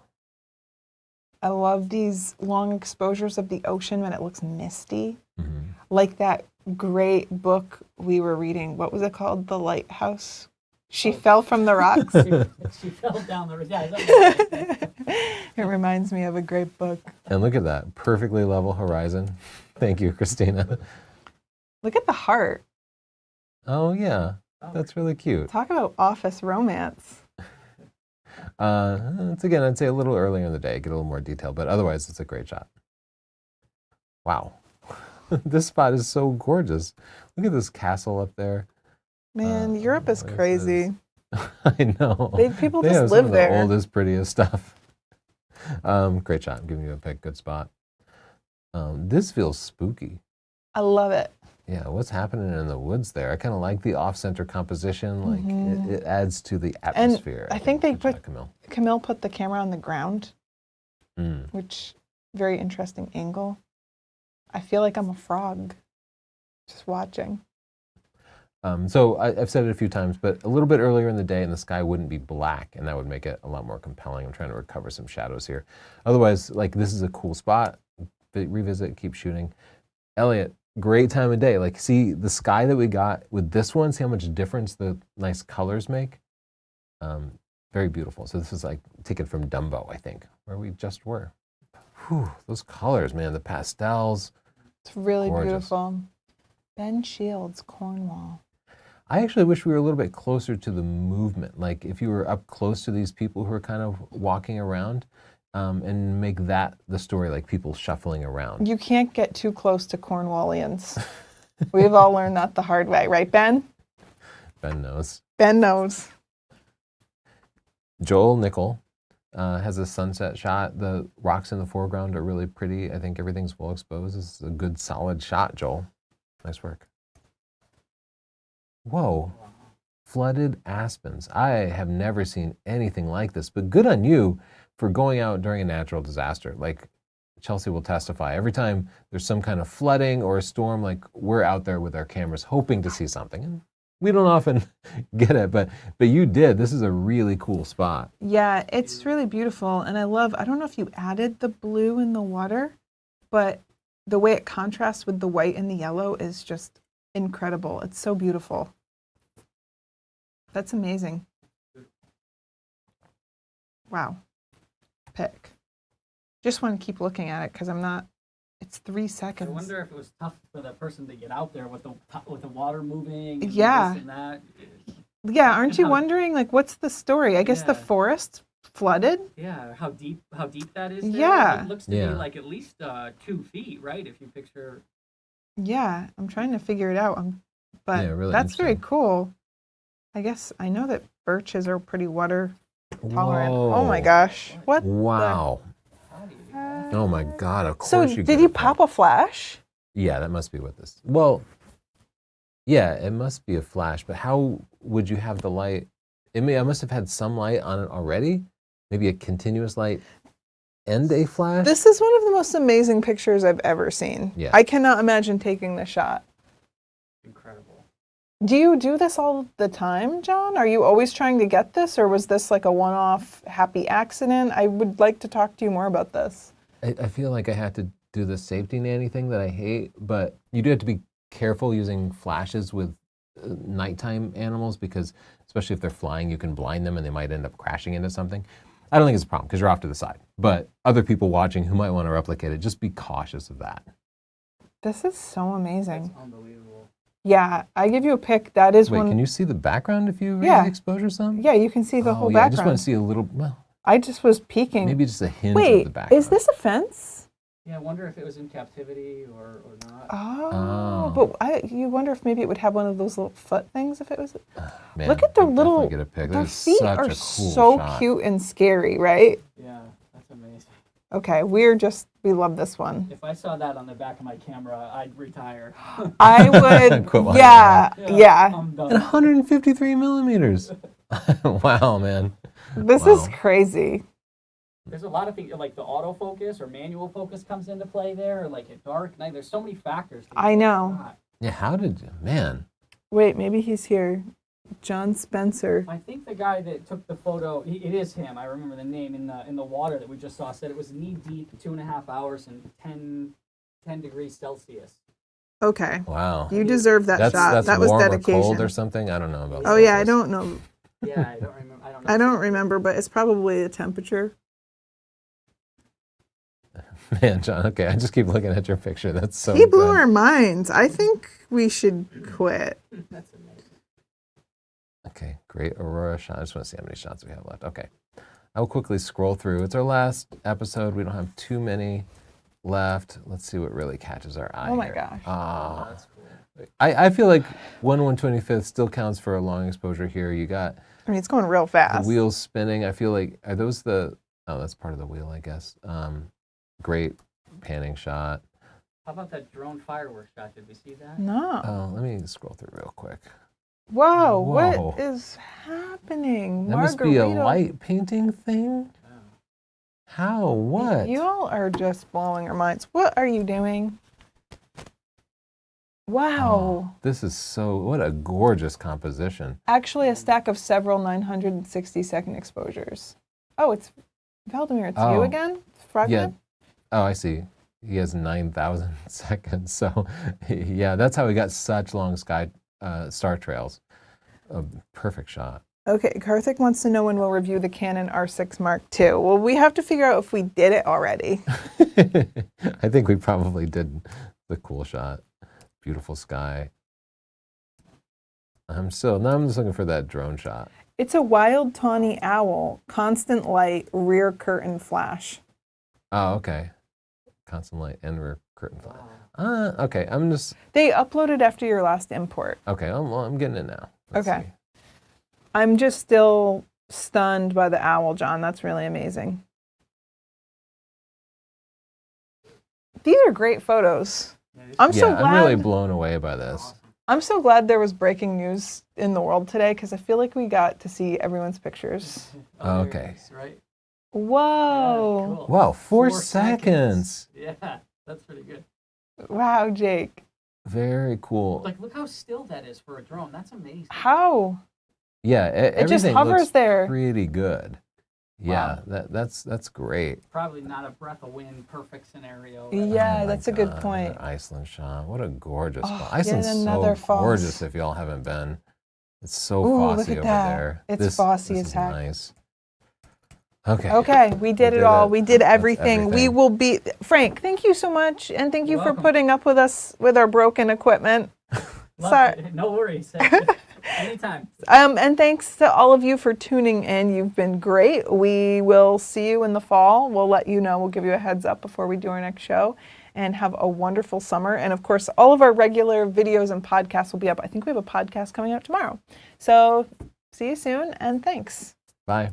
I love these long exposures of the ocean when it looks misty. mhm. Like that great book we were reading. What was it called? The Lighthouse. She fell from the rocks. She fell down the. Yeah, that It reminds me of a great book. And look at that, perfectly level horizon. Thank you, Christina. Look at the heart. Oh yeah, Oh, that's really cute. Talk about office romance. It's again, I'd say a little earlier in the day, get a little more detail, but otherwise it's a great shot. Wow. This spot is so gorgeous. Look at this castle up there. Man, Europe is This crazy. I know. People They just have live some of there. the oldest, prettiest stuff. Great shot. I'm giving you a pick. Good spot. This feels spooky. I love it. Yeah, what's happening in the woods there? I kind of like the off-center composition. Like it adds to the atmosphere. I think they put Camille. Camille put the camera on the ground, Mm. which very interesting angle. I feel like I'm a frog, just watching. So I've said it a few times, but a little bit earlier in the day and the sky wouldn't be black, and that would make it a lot more compelling. I'm trying to recover some shadows here. Otherwise, like this is a cool spot. Revisit, keep shooting. Elliot, great time of day. Like see the sky that we got with this one, see how much difference the nice colors make? Very beautiful. So this is like taken from Dumbo, I think, where we just were. Whew, those colors, man, the pastels. It's really Gorgeous. beautiful. Ben Shields, Cornwall. I actually wish we were a little bit closer to the movement. Like if you were up close to these people who are kind of walking around, and make that the story, like people shuffling around. You can't get too close to Cornwallians. We've all learned that the hard way, right, Ben? Ben knows. Ben knows. Joel Nickel has a sunset shot. The rocks in the foreground are really pretty. I think everything's well exposed. This is a good, solid shot, Joel. Nice work. Whoa. Flooded aspens. I have never seen anything like this, but good on you for going out during a natural disaster. Like Chelsea will testify, every time there's some kind of flooding or a storm, like we're out there with our cameras hoping to see something. And we don't often get it, but you did. This is a really cool spot. Yeah, it's really beautiful. And I don't know if you added the blue in the water, but the way it contrasts with the white and the yellow is just incredible. It's so beautiful. That's amazing. Wow. Pick. Just want to keep looking at it because it's 3 seconds. I wonder if it was tough for the person to get out there with the water moving. And Yeah. This and that. Yeah, aren't you wondering, like, what's the story? I guess the Yeah. forest flooded? Yeah, how deep that is. There. Yeah. It looks to Yeah. be like at least 2 feet, right? If you picture. Yeah, I'm trying to figure it out. But Yeah, really that's very interesting. cool. I guess I know that birches are pretty water tolerant. Whoa. Oh my gosh. What? Wow. Oh my God, of So course you did get you it. pop a flash? Yeah, that must be what this. Well, yeah, it must be a flash, but how would you have the light? I must have had some light on it already. Maybe a continuous light and a flash. This is one of the most amazing pictures I've ever seen. Yeah. I cannot imagine taking the shot. Incredible. Do you do this all the time, John? Are you always trying to get this, or was this like a one-off happy accident? I would like to talk to you more about this. I feel like I had to do the safety nanny thing that I hate, but you do have to be careful using flashes with nighttime animals because, especially if they're flying, you can blind them and they might end up crashing into something. I don't think it's a problem because you're off to the side. But other people watching who might want to replicate it, just be cautious of that. This is so amazing. That's unbelievable. Yeah, I give you a pick. That is Wait, one. can you see the background if you raise Yeah. the exposure some? Yeah, you can see the Oh, whole yeah, I background. just want to see a little, well, I just was peeking. maybe just a hint of Wait, the background. is this a fence? Yeah, I wonder if it was in captivity or not. Oh, but you wonder if maybe it would have one of those little foot things if it was. Man, Look at the I'll definitely little. get a pic. Their That is feet such are a cool so shot. cute and scary, right? Yeah, that's amazing. Okay, we love this one. If I saw that on the back of my camera, I'd retire. I would. Quit while yeah. I'm And done. 153 millimeters. Wow, man. This Wow. is crazy. There's a lot of things like the autofocus or manual focus comes into play there, or like at dark night. There's so many factors. I know. Yeah, how did you, man? Wait, maybe he's here. John Spencer. I think the guy that took the photo, it is him. I remember the name in the water that we just saw. Said it was knee deep, 2.5 hours, and 10 degrees Celsius. Okay. Wow. You deserve that shot. That's That was warm dedication. or cold or something? I don't know about Oh yeah, I Celsius. don't know. Yeah, I don't remember. I don't know. I don't remember, but it's probably the temperature. Man, John, okay, I just keep looking at your picture. That's so He blew good. our minds. I think we should quit. That's amazing. Okay, great Aurora shot. I just want to see how many shots we have left. Okay. I will quickly scroll through. It's our last episode. We don't have too many left. Let's see what really catches our eye. Oh my here. gosh. Ah. That's cool. I feel like 1/125th still counts for a long exposure here. You got I mean, it's going real the fast. wheels spinning. I feel like, are those the, oh, that's part of the wheel, I guess. Great panning shot. How about that drone fireworks shot? Did we see that? No. Oh, let me scroll through real quick. Whoa, Whoa. what is happening? That must be a Margarito. light painting thing? Oh. How? What? You all are just blowing our minds. What are you doing? Wow. Oh, this is so, what a gorgeous composition. Actually, a stack of several 960-second exposures. Oh, it's Valdemir. It's you Oh. again? Frogman? Oh, I see. He has 9,000 seconds. So, yeah, that's how he got such long star trails. A perfect shot. Okay, Karthik wants to know when we'll review the Canon R6 Mark II. Well, we have to figure out if we did it already. I think we probably did the cool shot. Beautiful sky. Now I'm just looking for that drone shot. It's a wild tawny owl, constant light, rear curtain flash. Oh, okay. Constant light and rear curtain flash. Wow. Okay, They uploaded after your last import. okay, I'm getting it now. Let's Okay. see. I'm just still stunned by the owl, John. That's really amazing. These are great photos. I'm so glad. I'm really blown away by this. Awesome. I'm so glad there was breaking news in the world today because I feel like we got to see everyone's pictures. Oh, there it Okay. is, right? Whoa. Yeah, cool. Wow, 4 4 seconds. Yeah, that's pretty good. Wow, Jake. Very cool. Like, look how still that is for a drone. That's amazing. How? Yeah, It just everything hovers looks there. pretty good. Yeah, Wow. that's great. Probably not a breath of wind perfect scenario. Yeah, Oh my that's a good God, point. another Iceland shot. What a gorgeous Oh, spot. Iceland's yet so another Foss. gorgeous if y'all haven't been. It's so Ooh, look fossy at over that. there. It's this, fossy this as is heck. nice. Okay. Okay, we did We it did all. it. We did That's everything. We everything. will be Frank, thank you so much. And thank you You're for welcome. putting up with us with our broken equipment. Sorry. No worries. Anytime. And thanks to all of you for tuning in. You've been great. We will see you in the fall. We'll let you know. We'll give you a heads up before we do our next show. And have a wonderful summer. And of course, all of our regular videos and podcasts will be up. I think we have a podcast coming out tomorrow. So see you soon and thanks. Bye.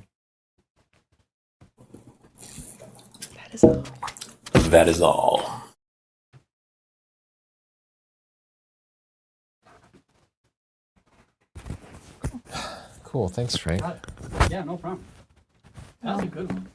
That is all. That is all. Cool. Thanks, Frank. Yeah, no problem. That was a good one.